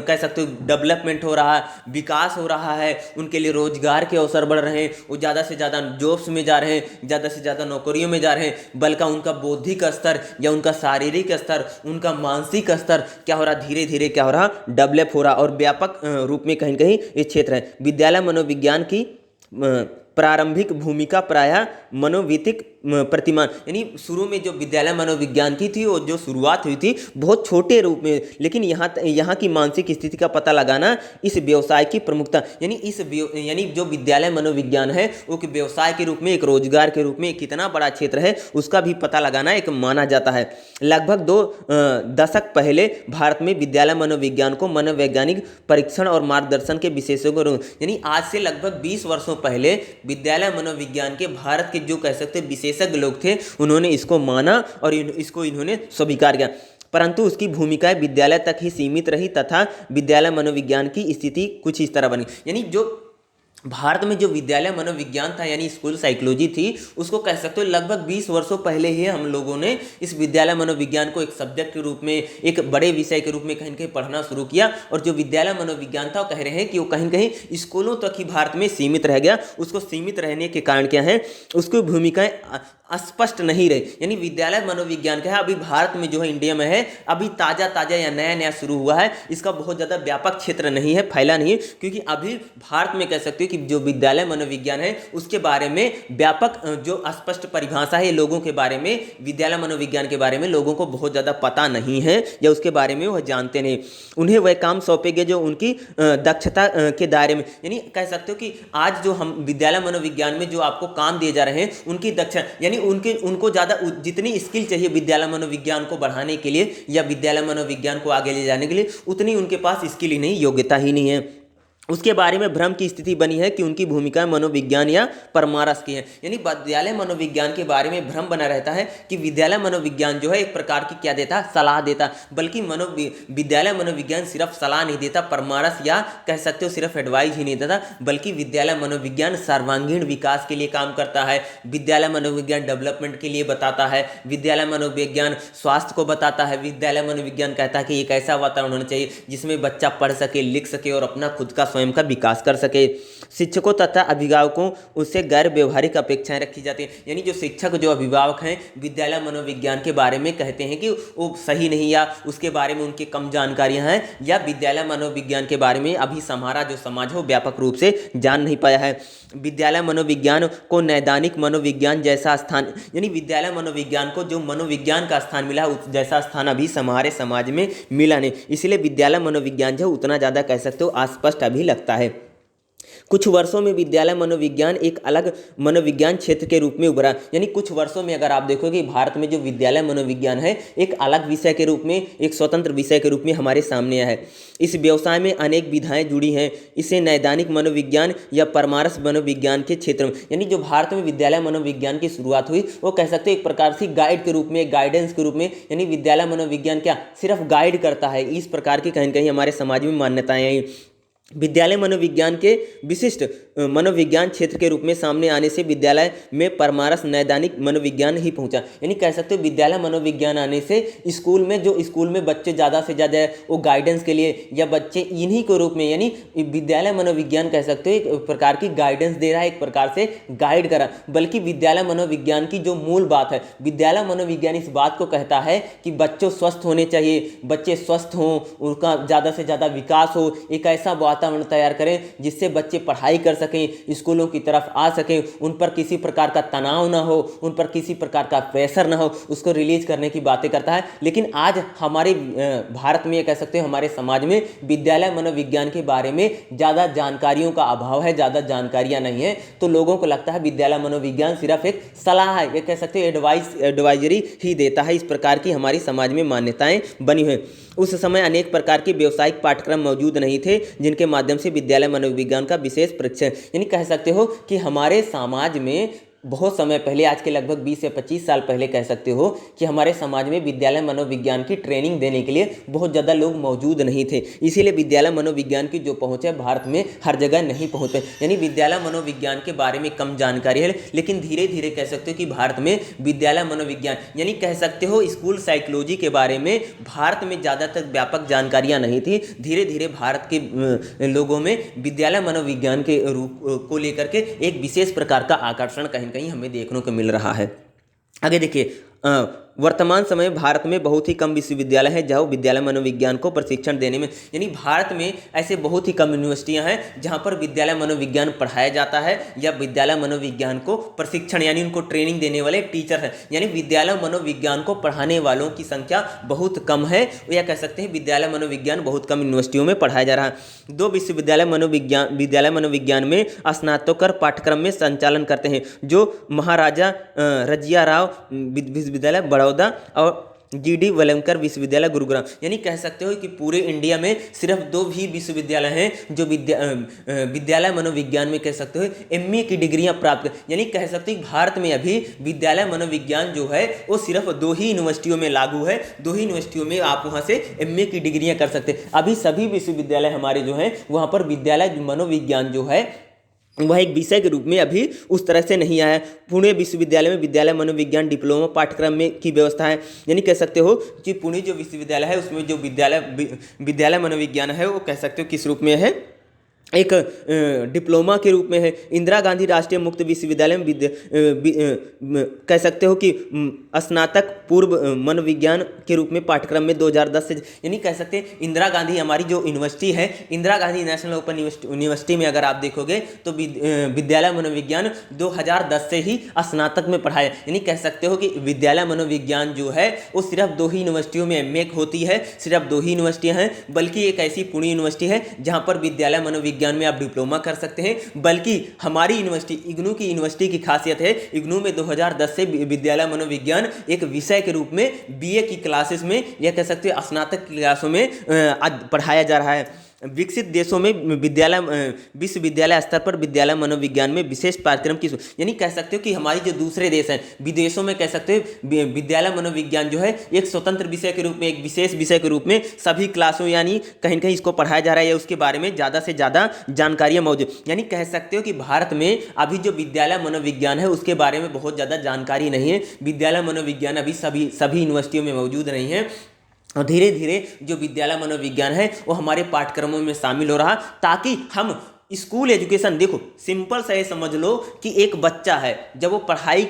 कह सकते हो डेवलपमेंट हो रहा है, विकास हो रहा है, उनके लिए रोजगार के अवसर बढ़ रहे हैं, वो ज़्यादा से ज़्यादा जॉब्स में जा रहे हैं, ज़्यादा से ज़्यादा नौकरियों में जा रहे हैं, बल्कि उनका बौद्धिक स्तर या उनका शारीरिक स्तर, उनका मानसिक स्तर क्या हो रहा, धीरे धीरे क्या हो रहा, डेवलप हो रहा। और व्यापक रूप में कहीं कहीं ये क्षेत्र है। विद्यालय मनोविज्ञान की प्रारंभिक भूमिका प्रायः मनोवितिक प्रतिमान, यानी शुरू में जो विद्यालय मनोविज्ञान की थी वो जो शुरुआत हुई थी बहुत छोटे रूप में, लेकिन यहाँ की मानसिक स्थिति का पता लगाना इस व्यवसाय की प्रमुखता, यानी जो विद्यालय मनोविज्ञान है वो कि व्यवसाय के रूप में, एक रोजगार के रूप में कितना बड़ा क्षेत्र है उसका भी पता लगाना एक माना जाता है। लगभग 2 दशक पहले भारत में विद्यालय मनोविज्ञान को मनोवैज्ञानिक परीक्षण और मार्गदर्शन के विशेषज्ञों, यानी आज से लगभग 20 वर्षों पहले विद्यालय मनोविज्ञान के भारत के जो कह सकते विशेषज्ञ लोग थे उन्होंने इसको माना और इसको इन्होंने स्वीकार किया, परंतु उसकी भूमिकाएं विद्यालय तक ही सीमित रही तथा विद्यालय मनोविज्ञान की स्थिति कुछ इस तरह बनी। यानी जो भारत में जो विद्यालय मनोविज्ञान था यानी स्कूल साइकोलॉजी थी, उसको कह सकते हो लगभग 20 वर्षों पहले ही हम लोगों ने इस विद्यालय मनोविज्ञान को एक सब्जेक्ट के रूप में, एक बड़े विषय के रूप में कहीं कहीं पढ़ना शुरू किया। और जो विद्यालय मनोविज्ञान था वो कह रहे हैं कि वो कहीं कहीं स्कूलों तक ही भारत में सीमित रह गया। उसको सीमित रहने के कारण क्या है, उसकी भूमिकाएं स्पष्ट नहीं रहे। यानी विद्यालय मनोविज्ञान क्या है, अभी भारत में जो है, इंडिया में है, अभी ताज़ा ताज़ा या नया नया शुरू हुआ है, इसका बहुत ज़्यादा व्यापक क्षेत्र नहीं है, फैला नहीं है, क्योंकि अभी भारत में कह सकते हो कि जो विद्यालय मनोविज्ञान है उसके बारे में व्यापक जो स्पष्ट परिभाषा है, लोगों के बारे में, विद्यालय मनोविज्ञान के बारे में लोगों को बहुत ज़्यादा पता नहीं है, या उसके बारे में वह जानते नहीं। उन्हें वह काम सौंपे गए जो उनकी दक्षता के दायरे में, यानी कह सकते हो कि आज जो हम विद्यालय मनोविज्ञान में जो आपको काम दिए जा रहे हैं, उनकी दक्षता यानी उनको ज़्यादा जितनी स्किल चाहिए विद्यालय मनोविज्ञान को बढ़ाने के लिए या विद्यालय मनोविज्ञान को आगे ले जाने के लिए, उतनी उनके पास स्किल ही नहीं, योग्यता ही नहीं है। उसके बारे में भ्रम की स्थिति बनी है कि उनकी भूमिका मनोविज्ञान या परमारस की है। यानी विद्यालय मनोविज्ञान के बारे में भ्रम बना रहता है कि विद्यालय मनोविज्ञान जो है एक प्रकार की क्या देता, सलाह देता, बल्कि विद्यालय मनोविज्ञान सिर्फ सलाह नहीं देता, परमारस या कह सकते हो सिर्फ एडवाइस ही नहीं देता, बल्कि विद्यालय मनोविज्ञान सर्वांगीण विकास के लिए काम करता है, विद्यालय मनोविज्ञान डेवलपमेंट के लिए बताता है, विद्यालय मनोविज्ञान स्वास्थ्य को बताता है, विद्यालय मनोविज्ञान कहता है कि एक ऐसा वातावरण होना चाहिए जिसमें बच्चा पढ़ सके, लिख सके और अपना खुद का स्वयं का विकास कर सके। शिक्षकों तथा अभिभावकों उससे गैर व्यवहारिक अपेक्षाएं रखी जाती हैं। यानी जो शिक्षक, जो अभिभावक हैं, विद्यालय मनोविज्ञान के बारे में कहते हैं कि वो सही नहीं, या उसके बारे में उनकी कम जानकारियां हैं, या विद्यालय मनोविज्ञान के बारे में अभी हमारा जो समाज हो व्यापक रूप से जान नहीं पाया है। विद्यालय मनोविज्ञान को नैदानिक मनोविज्ञान जैसा स्थान, यानी विद्यालय मनोविज्ञान को जो मनोविज्ञान का स्थान मिला उस जैसा स्थान अभी हमारे समाज में मिला नहीं, इसलिए विद्यालय मनोविज्ञान जो उतना ज़्यादा कह सकते हो अस्पष्ट अभी लगता है। कुछ वर्षों में विद्यालय मनोविज्ञान एक अलग मनोविज्ञान क्षेत्र के रूप में उभरा। यानी कुछ वर्षों में अगर आप देखोगे भारत में जो विद्यालय मनोविज्ञान है एक अलग विषय के रूप में, एक स्वतंत्र विषय के रूप में हमारे सामने आया है। इस व्यवसाय में अनेक विधाएं जुड़ी हैं। इसे नैदानिक मनोविज्ञान या परमारस मनोविज्ञान के क्षेत्र में, यानी जो भारत में विद्यालय मनोविज्ञान की शुरुआत हुई वो कह सकते हैं एक प्रकार से गाइड के रूप में, गाइडेंस के रूप में, यानी विद्यालय मनोविज्ञान क्या सिर्फ गाइड करता है, इस प्रकार की कहीं न कहीं हमारे समाज में मान्यताएं आई। विद्यालय मनोविज्ञान के विशिष्ट मनोविज्ञान क्षेत्र के रूप में सामने आने से विद्यालय में परमारस नैदानिक मनोविज्ञान ही पहुंचा। यानी कह सकते हो विद्यालय मनोविज्ञान आने से स्कूल में बच्चे ज़्यादा से ज़्यादा वो गाइडेंस के लिए, या बच्चे इन्हीं के रूप में, यानी विद्यालय मनोविज्ञान कह सकते हो एक प्रकार की गाइडेंस दे रहा है, एक प्रकार से गाइड करा। बल्कि विद्यालय मनोविज्ञान की जो मूल बात है, विद्यालय मनोविज्ञान इस बात को कहता है कि बच्चों स्वस्थ होने चाहिए, बच्चे स्वस्थ हों, उनका ज़्यादा से ज़्यादा विकास हो, एक ऐसा वातावरण तैयार करें जिससे बच्चे पढ़ाई कर सकें, स्कूलों की तरफ आ सकें, उन पर किसी प्रकार का तनाव ना हो, उन पर किसी प्रकार का प्रेशर ना हो, उसको रिलीज करने की बातें करता है। लेकिन आज हमारे भारत में कह सकते हो हमारे समाज में विद्यालय मनोविज्ञान के बारे में ज़्यादा जानकारियों का अभाव है, ज़्यादा जानकारियाँ नहीं है, तो लोगों को लगता है विद्यालय मनोविज्ञान सिर्फ एक सलाह है, ये कह सकते हो एडवाइजरी ही देता है। इस प्रकार की हमारी समाज में मान्यताएं बनी हुई। उस समय अनेक प्रकार के व्यावसायिक पाठ्यक्रम मौजूद नहीं थे जिनके माध्यम से विद्यालय मनोविज्ञान का विशेष प्रशिक्षण, यानी कह सकते हो कि हमारे समाज में बहुत समय पहले, आज के लगभग 20 से 25 साल पहले कह सकते हो कि हमारे समाज में विद्यालय मनोविज्ञान की ट्रेनिंग देने के लिए बहुत ज़्यादा लोग मौजूद नहीं थे। इसीलिए विद्यालय मनोविज्ञान की जो पहुँच है भारत में हर जगह नहीं पहुँच पाई। यानी विद्यालय मनोविज्ञान के बारे में कम जानकारी है, लेकिन धीरे धीरे कह सकते हो कि भारत में विद्यालय मनोविज्ञान, यानी कह सकते हो स्कूल साइकोलॉजी के बारे में भारत में ज़्यादातर व्यापक जानकारियाँ नहीं थी। धीरे धीरे भारत के लोगों में विद्यालय मनोविज्ञान के रूप को लेकर के एक विशेष प्रकार का आकर्षण कहीं हमें देखने को मिल रहा है। आगे देखिए, वर्तमान समय भारत में बहुत ही कम विश्वविद्यालय हैं जहाँ विद्यालय मनोविज्ञान को प्रशिक्षण देने में, यानी भारत में ऐसे बहुत ही कम यूनिवर्सिटियां हैं जहाँ पर विद्यालय मनोविज्ञान पढ़ाया जाता है, या विद्यालय मनोविज्ञान को प्रशिक्षण यानी उनको ट्रेनिंग देने वाले टीचर हैं। यानी विद्यालय मनोविज्ञान को पढ़ाने वालों की संख्या बहुत कम है, या कह सकते हैं विद्यालय मनोविज्ञान बहुत कम यूनिवर्सिटियों में पढ़ाया जा रहा है। 2 विश्वविद्यालय मनोविज्ञान में स्नातकोत्तर पाठ्यक्रम में संचालन करते हैं, जो महाराजा रजिया राव विश्वविद्यालय बड़ौदा और GD वलंकर विश्वविद्यालय गुरुग्राम, यानी कह सकते हो कि पूरे इंडिया में सिर्फ 2 भी विश्वविद्यालय हैं जो विद्यालय मनोविज्ञान में कह सकते हो MA की डिग्रियां प्राप्त कर, यानी कह सकते हो भारत में अभी विद्यालय मनोविज्ञान जो है वो सिर्फ 2 ही यूनिवर्सिटियों में लागू है। 2 ही यूनिवर्सिटियों में आप वहाँ से MA की डिग्रियाँ कर सकते हैं। अभी सभी विश्वविद्यालय हमारे जो हैं वहाँ पर विद्यालय मनोविज्ञान जो है वह एक विषय के रूप में अभी उस तरह से नहीं आया। पुणे विश्वविद्यालय में विद्यालय मनोविज्ञान डिप्लोमा पाठ्यक्रम में की व्यवस्था है, यानी कह सकते हो कि पुणे जो विश्वविद्यालय है उसमें जो विद्यालय मनोविज्ञान है वो कह सकते हो किस रूप में है, एक डिप्लोमा के रूप में है। इंदिरा गांधी राष्ट्रीय मुक्त विश्वविद्यालय में कह सकते हो कि स्नातक पूर्व मनोविज्ञान के रूप में पाठ्यक्रम में 2010 से, यानी कह सकते हैं इंदिरा गांधी हमारी जो यूनिवर्सिटी है, Indira Gandhi national open university में अगर आप देखोगे तो विद्यालय मनोविज्ञान 2010 से ही स्नातक में पढ़ाया, यानी कह सकते हो कि विद्यालय मनोविज्ञान जो है वो सिर्फ 2 ही यूनिवर्सिटियों में एमए होती है, सिर्फ 2 ही यूनिवर्सिटियाँ हैं, बल्कि एक ऐसी पुणे यूनिवर्सिटी है जहाँ पर विद्यालय मनोविज्ञान में आप डिप्लोमा कर सकते हैं। बल्कि हमारी यूनिवर्सिटी इग्नू की यूनिवर्सिटी की खासियत है, इग्नू में 2010 से विद्यालय मनोविज्ञान एक विषय के रूप में बीए की क्लासेस में या कह सकते हैं स्नातक क्लासों में पढ़ाया जा रहा है। विकसित देशों में विश्वविद्यालय स्तर पर विद्यालय मनोविज्ञान में विशेष पाठ्यक्रम की, यानी कह सकते हो कि हमारी जो दूसरे देश हैं विदेशों में कह सकते हो विद्यालय मनोविज्ञान जो है एक स्वतंत्र विषय के रूप में, एक विशेष विषय के रूप में सभी क्लासों यानी कहीं कहीं इसको पढ़ाया जा रहा है या उसके बारे में ज़्यादा से ज़्यादा जानकारियाँ मौजूद, यानी कह सकते हो कि भारत में अभी जो विद्यालय मनोविज्ञान है उसके बारे में बहुत ज़्यादा जानकारी नहीं है। विद्यालय मनोविज्ञान अभी सभी यूनिवर्सिटियों में मौजूद नहीं है और धीरे धीरे जो विद्यालय मनोविज्ञान है वो हमारे पाठ्यक्रमों में शामिल हो रहा, ताकि हम स्कूल एजुकेशन, देखो सिंपल सा ये समझ लो कि एक बच्चा है जब वो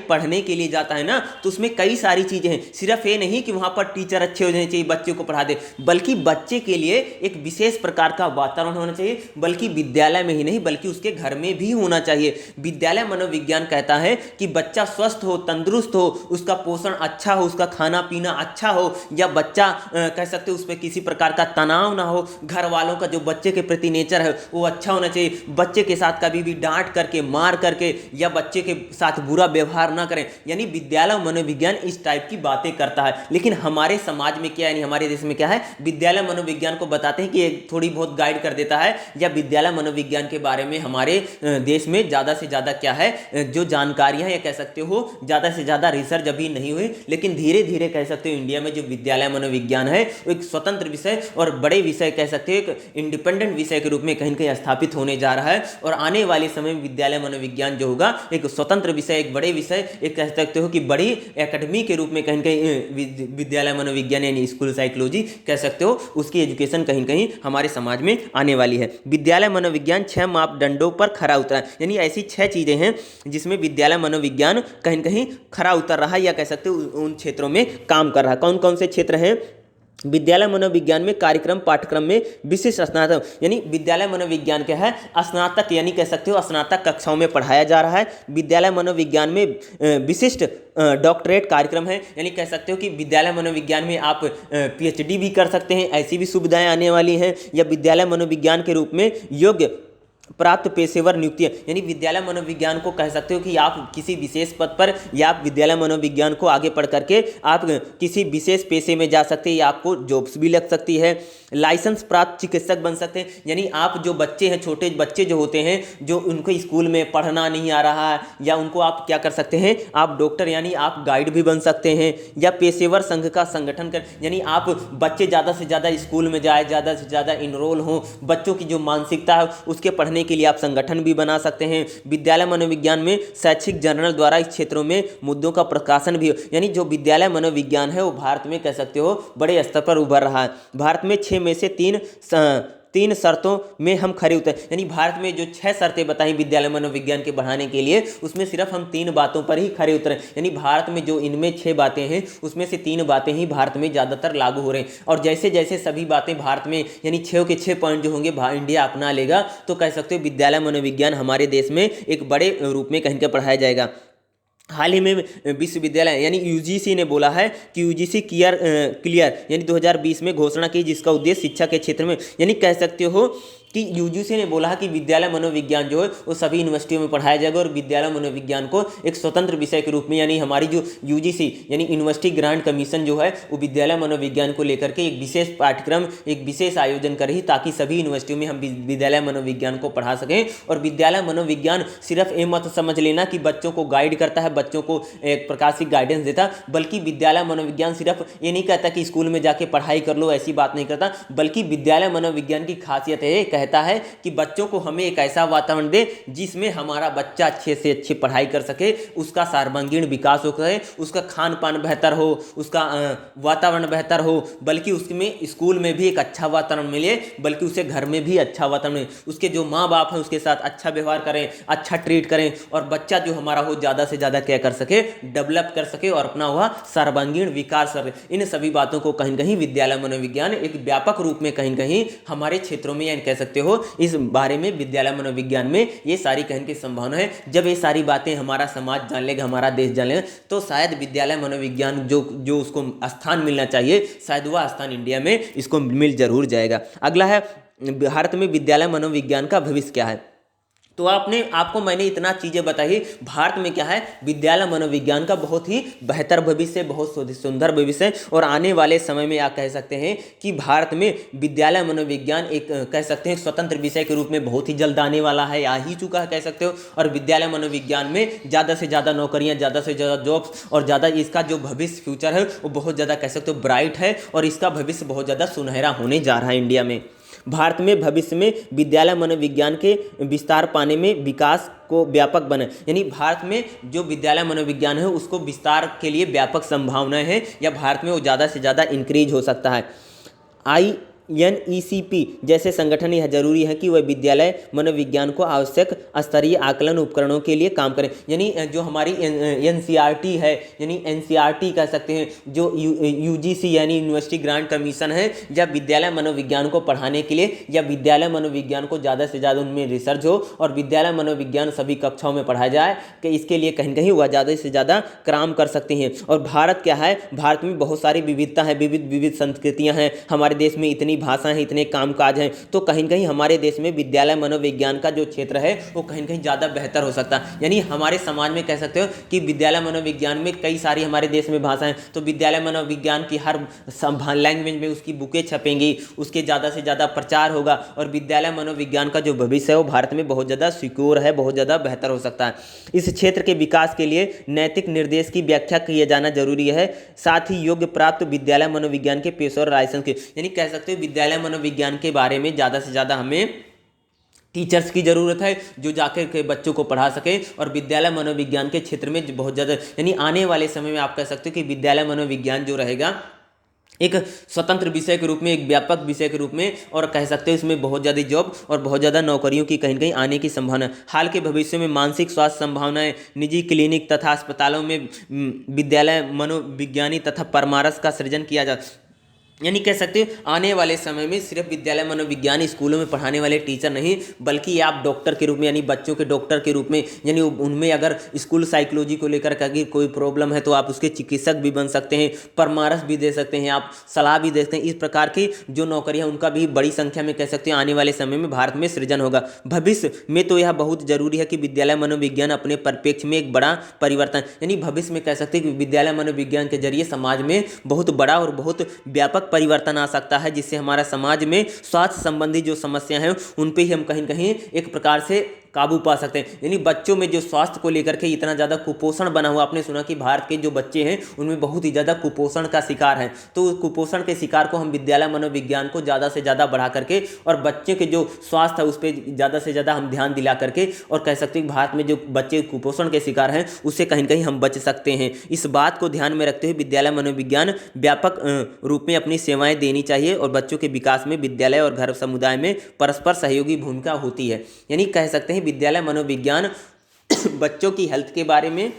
पढ़ने के लिए जाता है ना तो उसमें कई सारी चीज़ें हैं। सिर्फ ये नहीं कि वहाँ पर टीचर अच्छे हो जाने चाहिए बच्चे को पढ़ा दे, बल्कि बच्चे के लिए एक विशेष प्रकार का वातावरण होना चाहिए, बल्कि विद्यालय में ही नहीं बल्कि उसके घर में भी होना चाहिए। विद्यालय मनोविज्ञान कहता है कि बच्चा स्वस्थ हो, तंदुरुस्त हो, उसका पोषण अच्छा हो, उसका खाना पीना अच्छा हो, या बच्चा कह सकते हो उस पर किसी प्रकार का तनाव ना हो, घर वालों का जो बच्चे के प्रति नेचर है वो अच्छा होना चाहिए, बच्चे के साथ कभी भी डांट करके, मार करके या बच्चे के साथ बुरा व्यवहार ना करें। यानी विद्यालय मनोविज्ञान इस टाइप की बातें करता है। लेकिन हमारे समाज में क्या है, यानी हमारे देश में क्या है, विद्यालय मनोविज्ञान को बताते हैं कि थोड़ी बहुत गाइड कर देता है, या विद्यालय मनोविज्ञान के बारे में हमारे देश में ज़्यादा से ज़्यादा क्या है जो जानकारियाँ या कह सकते हो ज़्यादा से ज़्यादा रिसर्च अभी नहीं हुई। लेकिन धीरे धीरे कह सकते हो इंडिया में जो विद्यालय मनोविज्ञान है वो एक स्वतंत्र विषय और बड़े विषय कह सकते हो एक इंडिपेंडेंट विषय के रूप में कहीं कहीं स्थापित होने जा रहा है। और आने वाले समय में विद्यालय मनोविज्ञान जो होगा एक स्वतंत्र विषय, एक बड़े विषय, एक कह सकते हो कि बड़ी एकेडमी के रूप में कहीं कहीं विद्यालय मनोविज्ञान यानी स्कूल साइकोलॉजी कह सकते हो उसकी एजुकेशन कहीं कहीं हमारे समाज में आने वाली है। विद्यालय मनोविज्ञान 6 मापदंडों पर खरा उतरा, यानी ऐसी 6 चीज़ें हैं जिसमें विद्यालय मनोविज्ञान कहीं कहीं खरा उतर रहा है या कह सकते हो उन क्षेत्रों में काम कर रहा है। कौन कौन से क्षेत्र हैं? विद्यालय मनोविज्ञान में कार्यक्रम पाठ्यक्रम में विशिष्ट स्नातक, यानी विद्यालय मनोविज्ञान क्या है, स्नातक यानी कह सकते हो स्नातक कक्षाओं में पढ़ाया जा रहा है। विद्यालय मनोविज्ञान में विशिष्ट डॉक्टरेट कार्यक्रम है, यानी कह सकते हो कि विद्यालय मनोविज्ञान में आप पीएचडी भी कर सकते हैं, ऐसी भी सुविधाएं आने वाली हैं। या विद्यालय मनोविज्ञान के रूप में योग्य प्राप्त पेशेवर नियुक्तियां, यानी विद्यालय मनोविज्ञान को कह सकते हो कि आप किसी विशेष पद पर या आप विद्यालय मनोविज्ञान को आगे पढ़ करके आप किसी विशेष पेशे में जा सकते हैं या आपको जॉब्स भी लग सकती है। लाइसेंस प्राप्त चिकित्सक बन सकते हैं, यानी आप जो बच्चे हैं, छोटे बच्चे जो होते हैं जो उनको स्कूल में पढ़ना नहीं आ रहा है, या उनको आप क्या कर सकते हैं, आप डॉक्टर यानी आप गाइड भी बन सकते हैं। या पेशेवर संघ का संगठन कर, यानी आप बच्चे ज़्यादा से ज़्यादा स्कूल में जाए, ज़्यादा से ज़्यादा इनरोल हों, बच्चों की जो मानसिकता है उसके पढ़ने के लिए आप संगठन भी बना सकते हैं। विद्यालय मनोविज्ञान में शैक्षिक जर्नल द्वारा इस क्षेत्रों में मुद्दों का प्रकाशन भी हो, यानी जो विद्यालय मनोविज्ञान है वो भारत में कह सकते हो बड़े स्तर पर उभर रहा है। भारत में 6 में से 3 शर्तों में हम खरे उतरे, यानी भारत में जो 6 शर्तें बताई विद्यालय मनोविज्ञान के बढ़ाने के लिए उसमें सिर्फ हम 3 बातों पर ही खरे उतरे, यानी भारत में जो इनमें 6 बातें हैं उसमें से 3 बातें ही भारत में ज़्यादातर लागू हो रही हैं। और जैसे जैसे सभी बातें भारत में यानी 6 के 6 पॉइंट जो होंगे इंडिया अपना लेगा तो कह सकते हो विद्यालय मनोविज्ञान हमारे देश में एक बड़े रूप में कहीं पर पढ़ाया जाएगा। हाल ही में विश्वविद्यालय यानी यूजीसी ने बोला है कि यूजीसी क्लियर यानी 2020 में घोषणा की, जिसका उद्देश्य शिक्षा के क्षेत्र में, यानी कह सकते हो कि यूजीसी ने बोला है कि विद्यालय मनोविज्ञान जो है वो सभी यूनिवर्सिटियों में पढ़ाया जाएगा और विद्यालय मनोविज्ञान को एक स्वतंत्र विषय के रूप में, यानी हमारी जो यूजीसी यानी यूनिवर्सिटी ग्रांट कमीशन जो है वो विद्यालय मनोविज्ञान को लेकर के एक विशेष पाठ्यक्रम, एक विशेष आयोजन कर रही, ताकि सभी यूनिवर्सिटियों में हम विद्यालय मनोविज्ञान को पढ़ा सकें। और विद्यालय मनोविज्ञान सिर्फ ये मत समझ लेना कि बच्चों को गाइड करता है, बच्चों को एक प्रकार से गाइडेंस देता, बल्कि विद्यालय मनोविज्ञान सिर्फ ये नहीं कहता कि स्कूल में जाके पढ़ाई कर लो, ऐसी बात नहीं करता, बल्कि विद्यालय मनोविज्ञान की खासियत है कहता है कि बच्चों को हमें एक ऐसा वातावरण दे जिसमें हमारा बच्चा अच्छे से अच्छी पढ़ाई कर सके, उसका सर्वांगीण विकास हो सके, उसका खान पान बेहतर हो, उसका वातावरण बेहतर हो, बल्कि उसमें स्कूल में भी एक अच्छा वातावरण मिले, बल्कि उसे घर में भी अच्छा वातावरण मिले, उसके जो माँ बाप हैं उसके साथ अच्छा व्यवहार करें, अच्छा ट्रीट करें, और बच्चा जो हमारा हो ज़्यादा से ज़्यादा क्या कर सके, डेवलप कर सके और अपना वह सर्वांगीण विकास करे। इन सभी बातों को कहीं कहीं विद्यालय मनोविज्ञान एक व्यापक रूप में कहीं कहीं हमारे क्षेत्रों में, यानी कह सकते हो इस बारे में विद्यालय मनोविज्ञान में ये सारी कहने की संभावना है। जब ये सारी बातें हमारा समाज जान लेगा, हमारा देश जान लेगा, तो शायद विद्यालय मनोविज्ञान जो उसको स्थान मिलना चाहिए, शायद वह स्थान इंडिया में इसको मिल जरूर जाएगा। अगला है, भारत में विद्यालय मनोविज्ञान का भविष्य क्या है। तो आपको मैंने इतना चीज़ें बताई, भारत में क्या है, विद्यालय मनोविज्ञान का बहुत ही बेहतर भविष्य, बहुत सुंदर भविष्य है, और आने वाले समय में आप कह सकते हैं कि भारत में विद्यालय मनोविज्ञान एक कह सकते हैं स्वतंत्र विषय के रूप में बहुत ही जल्द आने वाला है, आ ही चुका है कह सकते हो। और विद्यालय मनोविज्ञान में ज़्यादा से ज़्यादा नौकरियाँ, ज़्यादा से ज़्यादा जॉब्स, और ज़्यादा इसका जो भविष्य फ्यूचर है वो बहुत ज़्यादा कह सकते हो ब्राइट है, और इसका भविष्य बहुत ज़्यादा सुनहरा होने जा रहा है इंडिया में। भारत में भविष्य में विद्यालय मनोविज्ञान के विस्तार पाने में विकास को व्यापक बने, यानी भारत में जो विद्यालय मनोविज्ञान है उसको विस्तार के लिए व्यापक संभावनाएं हैं, या भारत में वो ज़्यादा से ज़्यादा इंक्रीज हो सकता है। INECP जैसे संगठन यह जरूरी है कि वह विद्यालय मनोविज्ञान को आवश्यक स्तरीय आकलन उपकरणों के लिए काम करें, यानी जो हमारी NCERT है, यानी NCERT कह सकते हैं, जो UGC यानी यूनिवर्सिटी ग्रांट कमीशन है, जब विद्यालय मनोविज्ञान को पढ़ाने के लिए, या विद्यालय मनोविज्ञान को ज़्यादा से ज़्यादा उनमें रिसर्च हो और विद्यालय मनोविज्ञान सभी कक्षाओं में पढ़ाया जाए, कि इसके लिए कहीं कहीं वह ज़्यादा से ज़्यादा काम कर सकते हैं। और भारत क्या है, भारत में बहुत सारी विविधता है, विविध संस्कृतियाँ हैं, हमारे देश में इतनी भाषाएं हैं, इतने कामकाज हैं, तो कहीं कहीं हमारे देश में विद्यालय मनोविज्ञान का जो क्षेत्र है वो कहीं कहीं ज़्यादा बेहतर हो सकता है। यानी हमारे समाज में कह सकते हो कि विद्यालय मनोविज्ञान में कई सारी हमारे देश में भाषाएं, तो विद्यालय मनोविज्ञान की हर लैंग्वेज में उसकी बुकें छपेंगी, उसके ज़्यादा से ज़्यादा प्रचार होगा, और विद्यालय मनोविज्ञान का जो भविष्य है वो भारत में बहुत ज़्यादा सिक्योर है, बहुत ज़्यादा बेहतर हो सकता है। इस क्षेत्र के विकास के लिए नैतिक निर्देश की व्याख्या किया जाना जरूरी है, साथ ही योग्य प्राप्त विद्यालय मनोविज्ञान के पेशेवर लाइसेंस के, यानी कह सकते हो विद्यालय मनोविज्ञान के बारे में ज़्यादा से ज़्यादा हमें टीचर्स की ज़रूरत है जो जाकर के बच्चों को पढ़ा सके, और विद्यालय मनोविज्ञान के क्षेत्र में बहुत ज़्यादा, यानी आने वाले समय में आप कह सकते हो कि विद्यालय मनोविज्ञान जो रहेगा एक स्वतंत्र विषय के रूप में, एक व्यापक विषय के रूप में, और कह सकते हैं इसमें बहुत ज़्यादा जॉब और बहुत ज़्यादा नौकरियों की कहीं कहीं आने की संभावना। हाल के भविष्य में मानसिक स्वास्थ्य संभावनाएं, निजी क्लिनिक तथा अस्पतालों में विद्यालय मनोविज्ञानी तथा परामर्श का सृजन किया जा, यानी कह सकते हो आने वाले समय में सिर्फ विद्यालय मनोविज्ञान स्कूलों में पढ़ाने वाले टीचर नहीं, बल्कि आप डॉक्टर के रूप में, यानी बच्चों के डॉक्टर के रूप में, यानी उनमें अगर स्कूल साइकोलॉजी को लेकर अगर कोई प्रॉब्लम है तो आप उसके चिकित्सक भी बन सकते हैं, परामर्श भी दे सकते हैं, आप सलाह भी दे सकते हैं। इस प्रकार की जो नौकरियाँ उनका भी बड़ी संख्या में कह सकते हैं आने वाले समय में भारत में सृजन होगा। भविष्य में तो यह बहुत जरूरी है कि विद्यालय मनोविज्ञान अपने परिप्रेक्ष्य में एक बड़ा परिवर्तन, यानी भविष्य में कह सकते हैं कि विद्यालय मनोविज्ञान के जरिए समाज में बहुत बड़ा और बहुत व्यापक परिवर्तन आ सकता है, जिससे हमारा समाज में स्वास्थ्य संबंधी जो समस्या हैं उन पे ही हम कहीं कहीं एक प्रकार से काबू पा सकते हैं। यानी बच्चों में जो स्वास्थ्य को लेकर के इतना ज़्यादा कुपोषण बना हुआ, आपने सुना कि भारत के जो बच्चे हैं उनमें बहुत ही ज़्यादा कुपोषण का शिकार हैं, तो कुपोषण के शिकार को हम विद्यालय मनोविज्ञान को ज़्यादा से ज़्यादा बढ़ा करके, और बच्चे के जो स्वास्थ्य है उस पर ज़्यादा से ज़्यादा हम ध्यान दिला करके, और कह सकते हैं भारत में जो बच्चे कुपोषण के शिकार हैं उससे कहीं कहीं हम बच सकते हैं। इस बात को ध्यान में रखते हुए विद्यालय मनोविज्ञान व्यापक रूप में अपनी सेवाएं देनी चाहिए, और बच्चों के विकास में विद्यालय और घर समुदाय में परस्पर सहयोगी भूमिका होती है। यानी कह सकते हैं विद्यालय मनोविज्ञान बच्चों की हेल्थ के बारे में,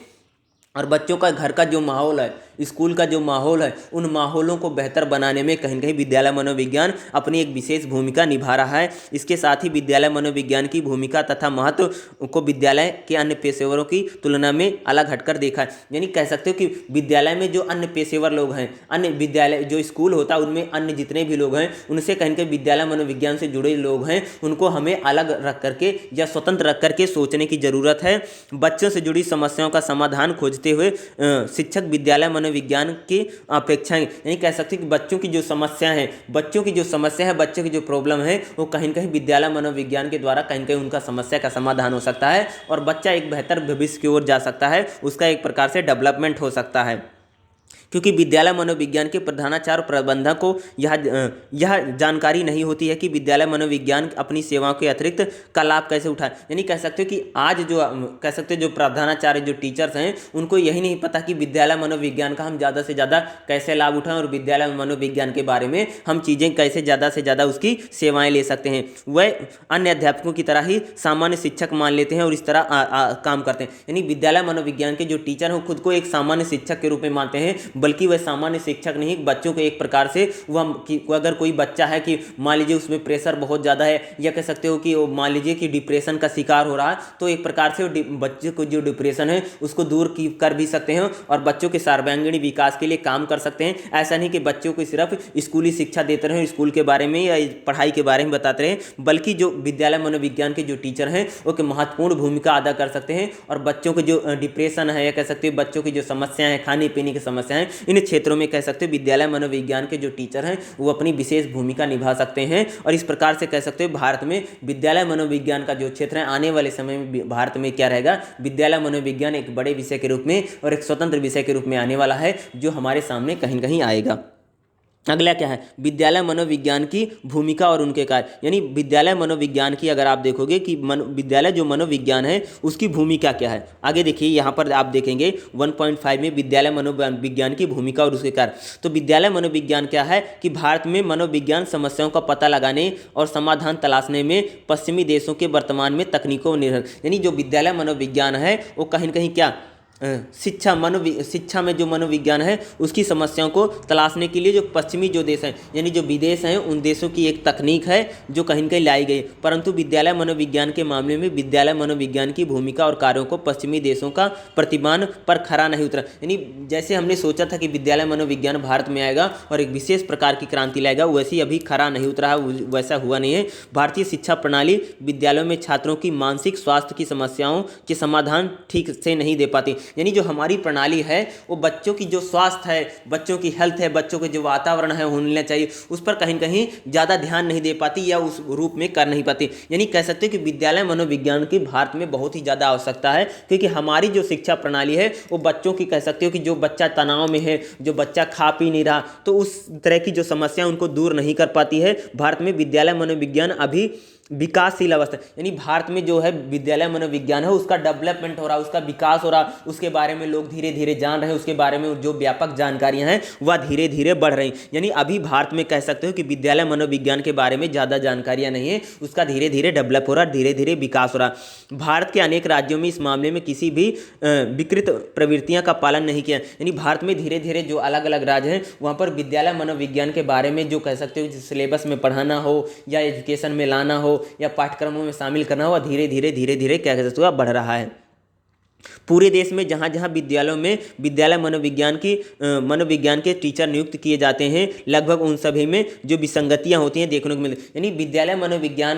और बच्चों का घर का जो माहौल है, स्कूल का जो माहौल है, उन माहौलों को बेहतर बनाने में कहीं कहीं विद्यालय मनोविज्ञान अपनी एक विशेष भूमिका निभा रहा है। इसके साथ ही विद्यालय मनोविज्ञान की भूमिका तथा महत्व को विद्यालय के अन्य पेशेवरों की तुलना में अलग हटकर देखा है। यानी कह सकते हो कि विद्यालय में जो अन्य पेशेवर लोग हैं, अन्य विद्यालय जो स्कूल होता है उनमें अन्य जितने भी लोग हैं, उनसे कहीं कहीं विद्यालय मनोविज्ञान से जुड़े लोग हैं उनको हमें अलग रख करके या स्वतंत्र रख करके सोचने की ज़रूरत है। बच्चों से जुड़ी समस्याओं का समाधान खोजते हुए शिक्षक विद्यालय मनोविज्ञान की अपेक्षाएं, यानी कह सकते हैं कि बच्चों की जो समस्या है, बच्चों की जो प्रॉब्लम है वो कहीं कहीं विद्यालय मनोविज्ञान के द्वारा कहीं कहीं उनका समस्या का समाधान हो सकता है, और बच्चा एक बेहतर भविष्य की ओर जा सकता है, उसका एक प्रकार से डेवलपमेंट हो सकता है। क्योंकि विद्यालय मनोविज्ञान के प्रधानाचार्य और प्रबंधक को यह जानकारी नहीं होती है कि विद्यालय मनोविज्ञान अपनी सेवाओं के अतिरिक्त का लाभ कैसे उठाए। यानी कह सकते हो कि आज जो कह सकते हो जो प्रधानाचार्य जो टीचर्स हैं उनको यही नहीं पता कि विद्यालय मनोविज्ञान का हम ज़्यादा से ज़्यादा कैसे लाभ उठाएं और विद्यालय मनोविज्ञान के बारे में हम चीज़ें कैसे ज़्यादा से ज़्यादा उसकी सेवाएँ ले सकते हैं। वह अन्य अध्यापकों की तरह ही सामान्य शिक्षक मान लेते हैं और इस तरह काम करते हैं। यानी विद्यालय मनोविज्ञान के जो टीचर हैं खुद को एक सामान्य शिक्षक के रूप में मानते हैं, बल्कि वह सामान्य शिक्षक नहीं, बच्चों को एक प्रकार से वह अगर कोई बच्चा है कि मान लीजिए उसमें प्रेशर बहुत ज़्यादा है या कह सकते हो कि मान लीजिए कि डिप्रेशन का शिकार हो रहा है, तो एक प्रकार से बच्चे को जो डिप्रेशन है उसको दूर कर भी सकते हैं और बच्चों के सर्वांगीण विकास के लिए काम कर सकते हैं। ऐसा नहीं कि बच्चों को सिर्फ स्कूली शिक्षा देते रहें, स्कूल के बारे में या पढ़ाई के बारे में बताते रहें, बल्कि जो विद्यालय मनोविज्ञान के जो टीचर हैं वो एक महत्वपूर्ण भूमिका अदा कर सकते हैं और बच्चों के जो डिप्रेशन है या कह सकते हैं बच्चों की जो समस्याएं हैं, खाने पीने की समस्याएं, इन क्षेत्रों में कह सकते हो विद्यालय मनोविज्ञान के जो टीचर हैं वो अपनी विशेष भूमिका निभा सकते हैं। और इस प्रकार से कह सकते हो भारत में विद्यालय मनोविज्ञान का जो क्षेत्र है आने वाले समय में भारत में क्या रहेगा, विद्यालय मनोविज्ञान एक बड़े विषय के रूप में और एक स्वतंत्र विषय के रूप में आने वाला है जो हमारे सामने कहीं कहीं आएगा। अगला क्या है, विद्यालय मनोविज्ञान की भूमिका और उनके कार्य। यानी विद्यालय मनोविज्ञान की अगर आप देखोगे कि विद्यालय जो मनोविज्ञान है उसकी भूमिका क्या है, आगे देखिए यहाँ पर आप देखेंगे 1.5 में विद्यालय मनोविज्ञान की भूमिका और उसके कार्य। तो विद्यालय मनोविज्ञान क्या है कि भारत में मनोविज्ञान समस्याओं का पता लगाने और समाधान तलाशने में पश्चिमी देशों के वर्तमान में तकनीकों निर्भर। यानी जो विद्यालय मनोविज्ञान है वो कहीं न कहीं क्या शिक्षा में जो मनोविज्ञान है उसकी समस्याओं को तलाशने के लिए जो पश्चिमी जो देश हैं यानी जो विदेश हैं उन देशों की एक तकनीक है जो कहीं न कहीं लाई गई। परंतु विद्यालय मनोविज्ञान के मामले में विद्यालय मनोविज्ञान की भूमिका और कार्यों को पश्चिमी देशों का प्रतिमान पर खरा नहीं उतरा। यानी जैसे हमने सोचा था कि विद्यालय मनोविज्ञान भारत में आएगा और एक विशेष प्रकार की क्रांति लाएगा, वैसे ही अभी खरा नहीं उतरा है, वैसा हुआ नहीं है। भारतीय शिक्षा प्रणाली विद्यालयों में छात्रों की मानसिक स्वास्थ्य की समस्याओं के समाधान ठीक से नहीं दे पाती। यानी जो हमारी प्रणाली है वो बच्चों की जो स्वास्थ्य है, बच्चों की हेल्थ है, बच्चों के जो वातावरण है होना चाहिए उस पर कहीं कहीं ज़्यादा ध्यान नहीं दे पाती या उस रूप में कर नहीं पाती। यानी कह सकते हैं कि विद्यालय मनोविज्ञान की भारत में बहुत ही ज़्यादा आवश्यकता है, क्योंकि हमारी जो शिक्षा प्रणाली है वो बच्चों की कह सकते हो कि जो बच्चा तनाव में है, जो बच्चा खा पी नहीं रहा, तो उस तरह की जो समस्या उनको दूर नहीं कर पाती है। भारत में विद्यालय मनोविज्ञान अभी विकासशील अवस्था, यानी भारत में जो है विद्यालय मनोविज्ञान है उसका डेवलपमेंट हो रहा है, उसका विकास हो रहा, उसके बारे में लोग धीरे धीरे जान रहे हैं, उसके बारे में जो व्यापक जानकारियां हैं वह धीरे धीरे बढ़ रही। यानी अभी भारत में कह सकते हो कि विद्यालय मनोविज्ञान के बारे में ज़्यादा जानकारियां नहीं है, उसका धीरे धीरे डेवलप हो रहा, धीरे धीरे विकास हो रहा। भारत के अनेक राज्यों में इस मामले में किसी भी विकृत प्रवृत्तियाँ का पालन नहीं किया। यानी भारत में धीरे धीरे जो अलग अलग राज्य हैं वहाँ पर विद्यालय मनोविज्ञान के बारे में जो कह सकते हो सिलेबस में पढ़ाना हो या एजुकेशन में लाना हो या पाठ्यक्रमों में शामिल करना हुआ धीरे धीरे क्या कह सकते हो बढ़ रहा है। पूरे देश में जहाँ जहाँ विद्यालयों में विद्यालय मनोविज्ञान के टीचर नियुक्त किए जाते हैं, लगभग उन सभी में जो विसंगतियाँ होती हैं देखने को मिलती। यानी विद्यालय मनोविज्ञान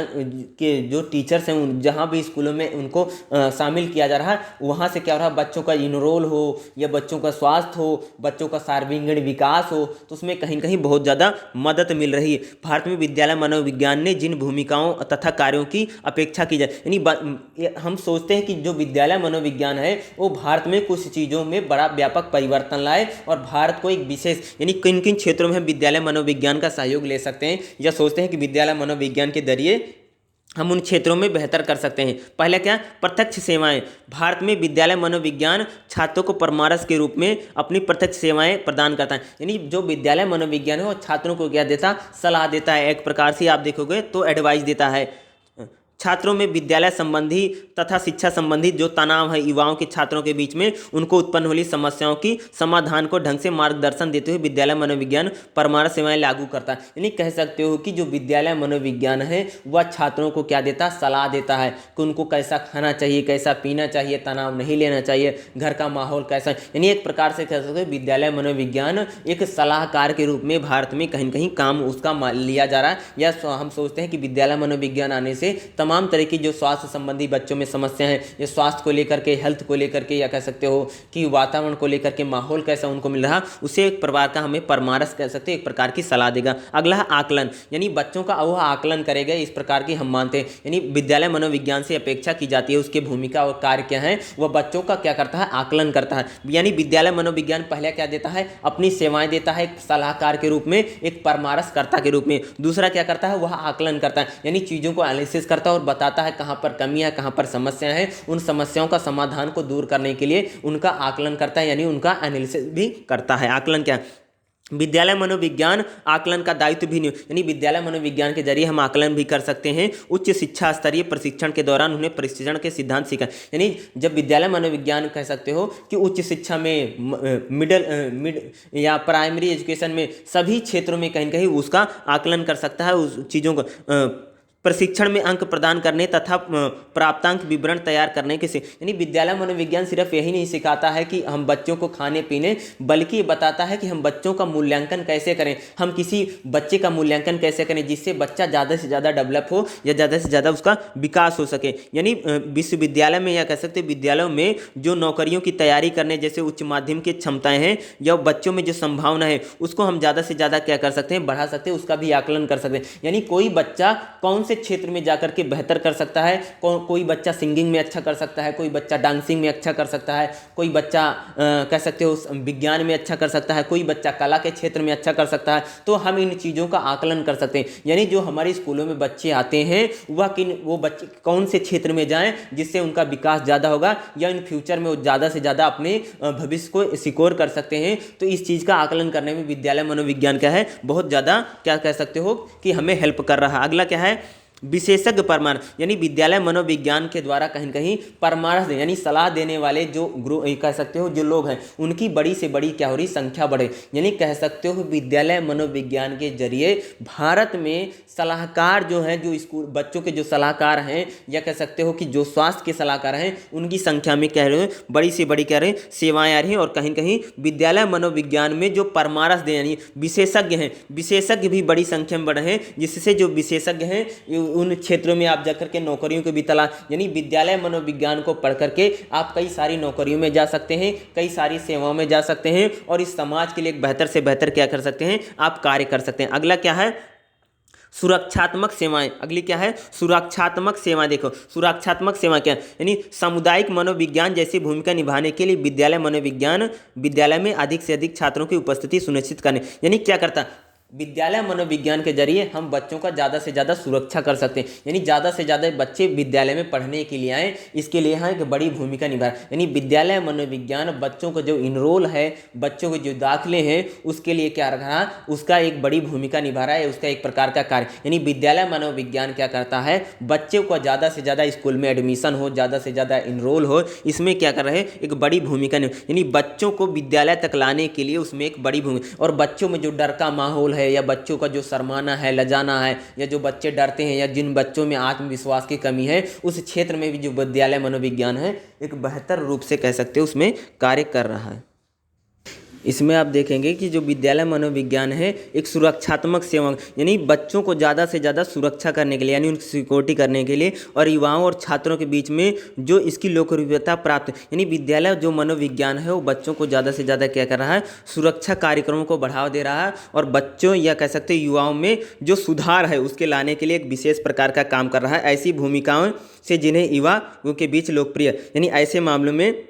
के जो टीचर्स हैं जहाँ भी स्कूलों में उनको शामिल किया जा रहा है, वहाँ से क्या हो रहा है, बच्चों का इनरोल हो या बच्चों का स्वास्थ्य हो, बच्चों का सर्वांगीण विकास हो, तो उसमें कहीं कहीं बहुत ज़्यादा मदद मिल रही है। भारत में विद्यालय मनोविज्ञान ने जिन भूमिकाओं तथा कार्यों की अपेक्षा की जाए, यानी हम सोचते हैं कि जो विद्यालय मनोविज्ञान है वो भारत में कुछ चीज़ों में बड़ा व्यापक परिवर्तन लाए और भारत को एक विशेष, यानी किन किन क्षेत्रों में हम विद्यालय मनोविज्ञान का सहयोग ले सकते हैं या सोचते हैं कि विद्यालय मनोविज्ञान के जरिए हम उन क्षेत्रों में बेहतर कर सकते हैं। पहला क्या, प्रत्यक्ष सेवाएं। भारत में विद्यालय मनोविज्ञान छात्रों को परामर्श के रूप में अपनी प्रत्यक्ष सेवाएं प्रदान करता है। यानी जो विद्यालय मनोविज्ञान है वो छात्रों को क्या देता, सलाह देता है, एक प्रकार से आप देखोगे तो एडवाइस देता है। छात्रों में विद्यालय संबंधी तथा शिक्षा संबंधी जो तनाव है युवाओं के छात्रों के बीच में, उनको उत्पन्न होली समस्याओं की समाधान को ढंग से मार्गदर्शन देते हुए विद्यालय मनोविज्ञान परामर्श सेवाएं लागू करता है। यानी कह सकते हो कि जो विद्यालय मनोविज्ञान है वह छात्रों को क्या देता, सलाह देता है कि उनको कैसा खाना चाहिए, कैसा पीना चाहिए, तनाव नहीं लेना चाहिए, घर का माहौल कैसा। यानी एक प्रकार से कह सकते हो विद्यालय मनोविज्ञान एक सलाहकार के रूप में भारत में कहीं कहीं काम उसका लिया जा रहा है। या हम सोचते हैं कि विद्यालय मनोविज्ञान आने से तमाम तरह की जो स्वास्थ्य संबंधी बच्चों में समस्या है, ये स्वास्थ्य को लेकर के, हेल्थ को लेकर के, या कह सकते हो कि वातावरण को लेकर के माहौल कैसा उनको मिल रहा, उसे एक प्रकार का हमें परामर्श कह सकते हैं, एक प्रकार की सलाह देगा। अगला है आकलन, यानी बच्चों का वह आकलन करेगा, इस प्रकार की हम मानते हैं। यानी विद्यालय मनोविज्ञान से अपेक्षा की जाती है, उसकी भूमिका और कार्य क्या है, वह बच्चों का क्या करता है, आकलन करता है। यानी विद्यालय मनोविज्ञान पहले क्या देता है, अपनी सेवाएं देता है एक सलाहकार के रूप में, एक परामर्शकर्ता के रूप में। दूसरा क्या करता है, वह आकलन करता है, यानी चीज़ों को एनालिसिस करता है और बताता है कहाँ पर कमियां, कहाँ पर समस्याएं हैं, उन समस्याओं का समाधान को दूर करने के लिए उनका आकलन करता है, यानी उनका एनालिसिस भी करता है। आकलन क्या है, विद्यालय मनोविज्ञान आकलन का दायित्व भी नहीं, यानी विद्यालय मनोविज्ञान के जरिए हम आकलन भी कर सकते हैं। उच्च शिक्षा स्तरीय प्रशिक्षण के दौरान उन्हें प्रशिक्षण के सिद्धांत सीखा, यानी जब विद्यालय मनोविज्ञान कह सकते हो कि उच्च शिक्षा में मिड या प्राइमरी एजुकेशन में सभी क्षेत्रों में कहीं कहीं उसका आकलन कर सकता है, उस चीज़ों को प्रशिक्षण में अंक प्रदान करने तथा प्राप्तांक विवरण तैयार करने के से, यानी विद्यालय मनोविज्ञान सिर्फ यही नहीं सिखाता है कि हम बच्चों को खाने पीने, बल्कि बताता है कि हम बच्चों का मूल्यांकन कैसे करें, हम किसी बच्चे का मूल्यांकन कैसे करें जिससे बच्चा ज़्यादा से ज़्यादा डेवलप हो या ज़्यादा से ज़्यादा उसका विकास हो सके। यानी विश्वविद्यालय में या कह सकते हैं विद्यालयों में जो नौकरियों की तैयारी करने जैसे उच्च माध्यम की क्षमताएँ हैं या बच्चों में जो संभावना है उसको हम ज़्यादा से ज़्यादा क्या कर सकते हैं, बढ़ा सकते हैं, उसका भी आकलन कर सकते हैं। यानी कोई बच्चा कौन से क्षेत्र में जाकर के बेहतर कर सकता है, कोई बच्चा सिंगिंग में अच्छा कर सकता है, कोई बच्चा डांसिंग में अच्छा कर सकता है, कोई बच्चा कह सकते हो विज्ञान में अच्छा कर सकता है, कोई बच्चा कला के क्षेत्र में अच्छा कर सकता है, तो हम इन चीज़ों का आकलन कर सकते हैं। यानी जो हमारे स्कूलों में बच्चे आते हैं वो बच्चे कौन से क्षेत्र में जाएं जिससे उनका विकास ज़्यादा होगा या इन फ्यूचर में वो ज़्यादा से ज़्यादा अपने भविष्य को सिक्योर कर सकते हैं। तो इस चीज़ का आकलन करने में विद्यालय मनोविज्ञान क्या है, बहुत ज़्यादा क्या कह सकते हो कि हमें हेल्प कर रहा है। अगला क्या है, विशेषज्ञ परामर्श, यानी विद्यालय मनोविज्ञान के द्वारा कहीं कहीं परामर्श यानी सलाह देने वाले जो कह सकते हो जो लोग हैं उनकी बड़ी से बड़ी क्या हो रही संख्या बढ़े। यानी कह सकते हो विद्यालय मनोविज्ञान के जरिए भारत में सलाहकार जो हैं, जो स्कूल बच्चों के जो सलाहकार हैं या कह सकते हो कि जो स्वास्थ्य के सलाहकार हैं उनकी संख्या में कह रहे हो बड़ी से बड़ी कह रहे हैं सेवाएं आ रही हैं। और कहीं कहीं विद्यालय मनोविज्ञान में जो परामर्श दें यानी विशेषज्ञ हैं, विशेषज्ञ भी बड़ी संख्या में बढ़े हैं, जिससे जो विशेषज्ञ हैं उन क्षेत्रों में आप जाकर के नौकरियों को भी तलाश, यानी विद्यालय मनोविज्ञान को पढ़ करके आप कई सारी नौकरियों में जा सकते हैं, कई सारी सेवाओं में जा सकते हैं और इस समाज के लिए एक बेहतर से बेहतर क्या कर सकते हैं, आप कार्य कर सकते हैं। अगला क्या है, सुरक्षात्मक सेवाएं। अगली क्या है, सुरक्षात्मक सेवाएं। देखो सुरक्षात्मक सेवा क्या है, यानी सामुदायिक मनोविज्ञान जैसी भूमिका निभाने के लिए विद्यालय मनोविज्ञान विद्यालय में अधिक से अधिक छात्रों की उपस्थिति सुनिश्चित करने, यानी क्या करता है विद्यालय मनोविज्ञान के जरिए हम बच्चों का ज़्यादा से ज़्यादा सुरक्षा कर सकते हैं, यानी ज़्यादा से ज़्यादा बच्चे विद्यालय में पढ़ने के लिए आएँ, इसके लिए यहाँ एक बड़ी भूमिका निभा रहा है। यानी विद्यालय मनोविज्ञान बच्चों को जो इनरोल है, बच्चों के जो दाखिले हैं उसके लिए क्या रहा, उसका एक बड़ी भूमिका निभा रहा है, उसका एक प्रकार का कार्य। यानी विद्यालय मनोविज्ञान क्या करता है, बच्चों को ज़्यादा से ज़्यादा स्कूल में एडमिशन हो, ज़्यादा से ज़्यादा इनरोल हो, इसमें क्या कर रहे हैं एक बड़ी भूमिका यानी बच्चों को विद्यालय तक लाने के लिए उसमें एक बड़ी भूमिका। और बच्चों में जो डर का माहौल है या बच्चों का जो शर्माना है, लजाना है, या जो बच्चे डरते हैं या जिन बच्चों में आत्मविश्वास की कमी है, उस क्षेत्र में भी जो विद्यालय मनोविज्ञान है एक बेहतर रूप से कह सकते हैं उसमें कार्य कर रहा है। इसमें आप देखेंगे कि जो विद्यालय मनोविज्ञान है एक सुरक्षात्मक सेवा, यानी बच्चों को ज़्यादा से ज़्यादा सुरक्षा करने के लिए यानी उनकी सिक्योरिटी करने के लिए और युवाओं और छात्रों के बीच में जो इसकी लोकप्रियता प्राप्त, यानी विद्यालय जो मनोविज्ञान है वो बच्चों को ज़्यादा से ज़्यादा क्या कर रहा है, सुरक्षा कार्यक्रमों को बढ़ावा दे रहा है और बच्चों या कह सकते हैं युवाओं में जो सुधार है उसके लाने के लिए एक विशेष प्रकार का काम कर रहा है। ऐसी भूमिकाओं से जिन्हें युवाओं के बीच लोकप्रिय, यानी ऐसे मामलों में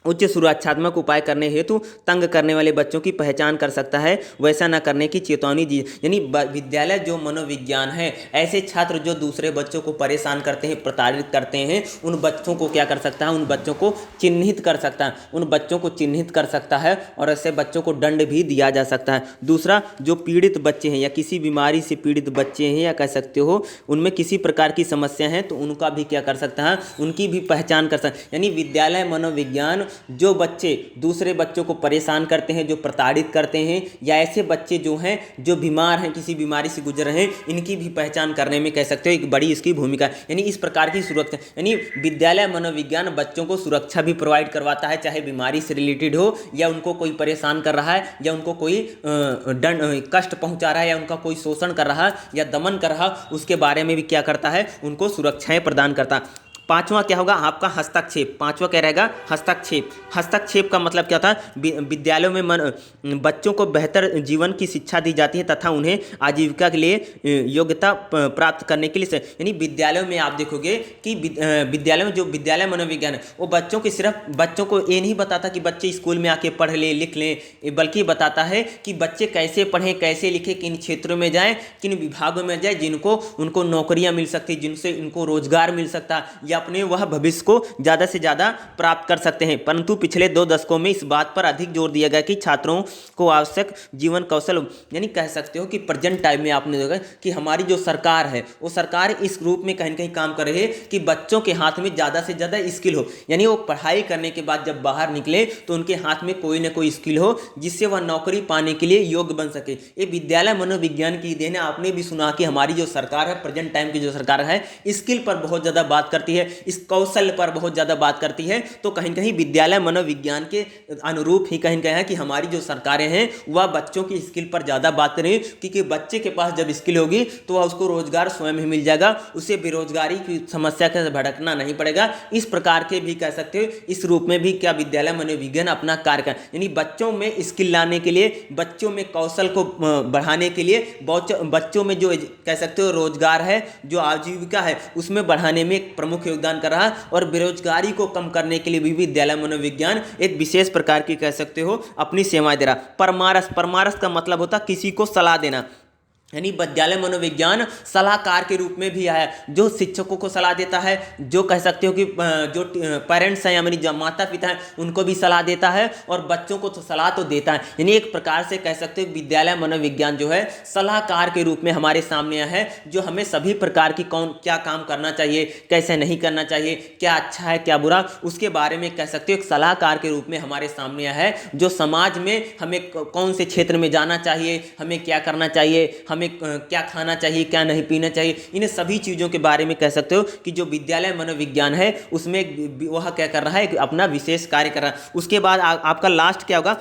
उच्च सुरक्षात्मक उपाय करने हेतु तंग करने वाले बच्चों की पहचान कर सकता है, वैसा न करने की चेतावनी दी। यानी विद्यालय जो मनोविज्ञान है ऐसे छात्र जो दूसरे बच्चों को परेशान करते हैं, प्रताड़ित करते हैं, उन बच्चों को क्या कर सकता है, उन बच्चों को चिन्हित कर सकता है, उन बच्चों को चिन्हित कर सकता है और ऐसे बच्चों को दंड भी दिया जा सकता है। दूसरा, जो पीड़ित बच्चे हैं या किसी बीमारी से पीड़ित बच्चे हैं या कह सकते हो उनमें किसी प्रकार की समस्या है तो उनका भी क्या कर सकता है, उनकी भी पहचान कर सकता है। यानी विद्यालय मनोविज्ञान जो बच्चे दूसरे बच्चों को परेशान करते हैं, जो प्रताड़ित करते हैं, या ऐसे बच्चे जो हैं जो बीमार हैं, किसी बीमारी से गुजर रहे हैं, इनकी भी पहचान करने में कह सकते हो एक बड़ी इसकी भूमिका है। यानी इस प्रकार की सुरक्षा, यानी विद्यालय मनोविज्ञान बच्चों को सुरक्षा भी प्रोवाइड करवाता है, चाहे बीमारी से रिलेटेड हो, या उनको कोई परेशान कर रहा है, या उनको कोई दंड कष्ट पहुंचा रहा है, या उनका कोई शोषण कर रहा है या दमन कर रहा, उसके बारे में भी क्या करता है, उनको सुरक्षाएं प्रदान करता। पांचवा क्या होगा आपका हस्तक्षेप। पांचवा क्या रहेगा, हस्तक्षेप। हस्तक्षेप का मतलब क्या था, विद्यालयों में बच्चों को बेहतर जीवन की शिक्षा दी जाती है तथा उन्हें आजीविका के लिए योग्यता प्राप्त करने के लिए, यानी विद्यालयों में आप देखोगे कि विद्यालयों में जो विद्यालय मनोविज्ञान है वो बच्चों की सिर्फ बच्चों को ये नहीं बताता कि बच्चे स्कूल में आके पढ़ लें लिख लें, बल्कि बताता है कि बच्चे कैसे पढ़ें, कैसे लिखें, किन क्षेत्रों में जाएं, किन विभागों में जाएं जिनको उनको नौकरियां मिल सकती, जिनसे इनको रोजगार मिल सकता, या अपने वह भविष्य को ज़्यादा से ज़्यादा प्राप्त कर सकते हैं। परंतु पिछले 2 दशकों में इस बात पर अधिक जोर दिया गया कि छात्रों को आवश्यक जीवन कौशल, यानी कह सकते हो कि प्रेजेंट टाइम में आपने देखा कि हमारी जो सरकार है वो सरकार इस रूप में कहीं कहीं काम कर रही है कि बच्चों के हाथ में ज़्यादा से ज़्यादा स्किल हो, यानी वो पढ़ाई करने के बाद जब बाहर निकले तो उनके हाथ में कोई ना कोई स्किल हो जिससे वह नौकरी पाने के लिए योग्य बन सके। ये विद्यालय मनोविज्ञान की देन है। आपने भी सुना कि हमारी जो सरकार है, प्रेजेंट टाइम की जो सरकार है, स्किल पर बहुत ज़्यादा बात करती है, इस कौशल पर बहुत ज़्यादा बात करती है। तो कहीं कहीं विद्यालय मनोविज्ञान के अनुरूप ही कहीं कहीं है कि हमारी जो सरकारें हैं वह बच्चों की स्किल पर ज़्यादा बात करें, क्योंकि बच्चे के पास जब स्किल होगी तो वह उसको रोजगार स्वयं ही मिल जाएगा, उसे बेरोजगारी की समस्या का भटकना नहीं पड़ेगा। इस प्रकार के भी कह सकते हो, इस रूप में भी क्या विद्यालय मनोविज्ञान अपना कार्य कर, यानी बच्चों में स्किल लाने के लिए, बच्चों में कौशल को बढ़ाने के लिए, बच्चों में जो कह सकते हो रोजगार है, जो आजीविका है, उसमें बढ़ाने में एक प्रमुख योगदान कर रहा है। और बेरोजगारी को कम करने के लिए भी विद्यालय मनोविज्ञान एक विशेष प्रकार की कह सकते हो अपनी सेवाएं दे रहा। परामर्श, परामर्श का मतलब होता किसी को सलाह देना, यानी विद्यालय मनोविज्ञान सलाहकार के रूप में भी आया, जो शिक्षकों को सलाह देता है, जो कह सकते हो कि जो पेरेंट्स हैं यानी जो माता पिता हैं उनको भी सलाह देता है, और बच्चों को तो सलाह तो देता है। यानी एक प्रकार से कह सकते हो विद्यालय मनोविज्ञान जो है सलाहकार के रूप में हमारे सामने आया है, जो हमें सभी प्रकार की कौन क्या काम करना चाहिए, कैसे नहीं करना चाहिए, क्या अच्छा है क्या बुरा, उसके बारे में कह सकते हो एक सलाहकार के रूप में हमारे सामने आया है, जो समाज में हमें कौन से क्षेत्र में जाना चाहिए, हमें क्या करना चाहिए, हमें क्या खाना चाहिए, क्या नहीं पीना चाहिए, इन सभी चीज़ों के बारे में कह सकते हो कि जो विद्यालय मनोविज्ञान है उसमें वह क्या कर रहा है, अपना विशेष कार्य कर रहा है। उसके बाद आपका लास्ट क्या होगा,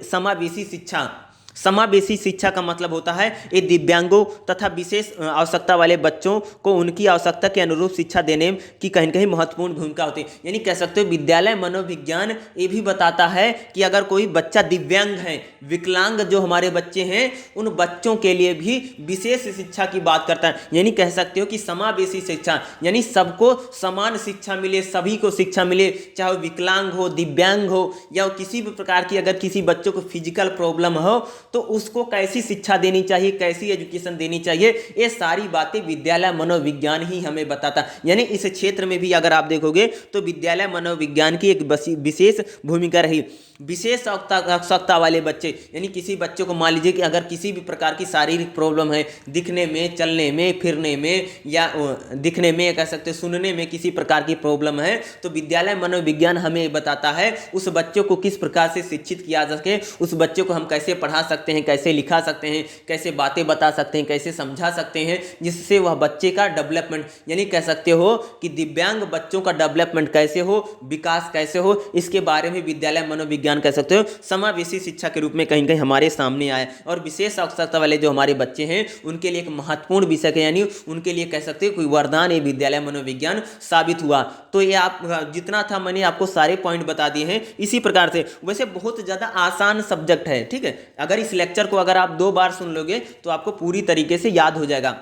समावेशी शिक्षा। समावेशी शिक्षा का मतलब होता है ये दिव्यांगों तथा विशेष आवश्यकता वाले बच्चों को उनकी आवश्यकता के अनुरूप शिक्षा देने की कहीं कहीं महत्वपूर्ण भूमिका होती है। यानी कह सकते हो विद्यालय मनोविज्ञान ये भी बताता है कि अगर कोई बच्चा दिव्यांग है, विकलांग जो हमारे बच्चे हैं, उन बच्चों के लिए भी विशेष शिक्षा की बात करता है। यानी कह सकते हो कि समावेशी शिक्षा, यानी सबको समान शिक्षा मिले, सभी को शिक्षा मिले, चाहे वो विकलांग हो, दिव्यांग हो, या किसी भी प्रकार की अगर किसी बच्चों को फिजिकल प्रॉब्लम हो तो उसको कैसी शिक्षा देनी चाहिए, कैसी एजुकेशन देनी चाहिए, ये सारी बातें विद्यालय मनोविज्ञान ही हमें बताता। यानी इस क्षेत्र में भी अगर आप देखोगे तो विद्यालय मनोविज्ञान की एक विशेष भूमिका रही। विशेष आवश्यकता वाले बच्चे, यानी किसी बच्चे को मान लीजिए कि अगर किसी भी प्रकार की शारीरिक प्रॉब्लम है, दिखने में, चलने में, फिरने में, या दिखने में कह सकते सुनने में किसी प्रकार की प्रॉब्लम है, तो विद्यालय मनोविज्ञान हमें बताता है उस बच्चे को किस प्रकार से शिक्षित किया जा सके, उस बच्चे को हम कैसे पढ़ा सकते हैं, कैसे लिखा सकते हैं, कैसे बातें बता सकते हैं, कैसे समझा सकते हैं, जिससे वह बच्चे का डेवलपमेंट, यानी कह सकते हो कि दिव्यांग बच्चों का डेवलपमेंट कैसे हो, विकास कैसे हो, इसके बारे में विद्यालय मनोविज्ञान कह सकते हो समावेशी शिक्षा के रूप में कहीं कहीं हमारे सामने आए। और विशेष आवश्यकता वाले जो हमारे बच्चे हैं उनके लिए एक महत्वपूर्ण विषय है, यानी उनके लिए कह सकते हो कोई वरदान ये विद्यालय मनोविज्ञान साबित हुआ। तो ये आप जितना था मैंने आपको सारे पॉइंट बता दिए हैं। इसी प्रकार से वैसे बहुत ज़्यादा आसान सब्जेक्ट है, ठीक है, अगर इस लेक्चर को अगर आप 2 बार सुन लोगे तो आपको पूरी तरीके से याद हो जाएगा,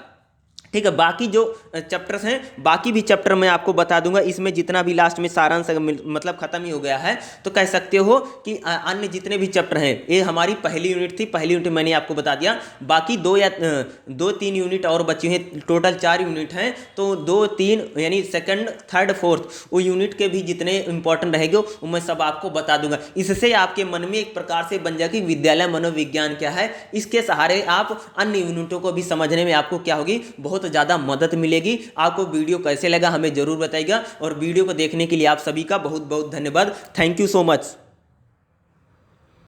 ठीक है। बाकी जो चैप्टर्स हैं, बाकी भी चैप्टर मैं आपको बता दूंगा, इसमें जितना भी लास्ट में सारांश मतलब खत्म ही हो गया है, तो कह सकते हो कि अन्य जितने भी चैप्टर हैं, ये हमारी पहली यूनिट थी, पहली यूनिट मैंने आपको बता दिया, बाकी 2-3 यूनिट और बची हैं, टोटल 4 यूनिट हैं, तो 2-3 यानी सेकंड, थर्ड, फोर्थ वो यूनिट के भी जितने इंपॉर्टेंट रहेंगे वो मैं सब आपको बता दूंगा। इससे आपके मन में एक प्रकार से बन जाए कि विद्यालय मनोविज्ञान क्या है, इसके सहारे आप अन्य यूनिटों को भी समझने में आपको क्या होगी, बहुत बहुत ज़्यादा मदद मिलेगी। आपको वीडियो कैसे लगा हमें ज़रूर बताइएगा, और वीडियो को देखने के लिए आप सभी का बहुत बहुत धन्यवाद। Thank you so much.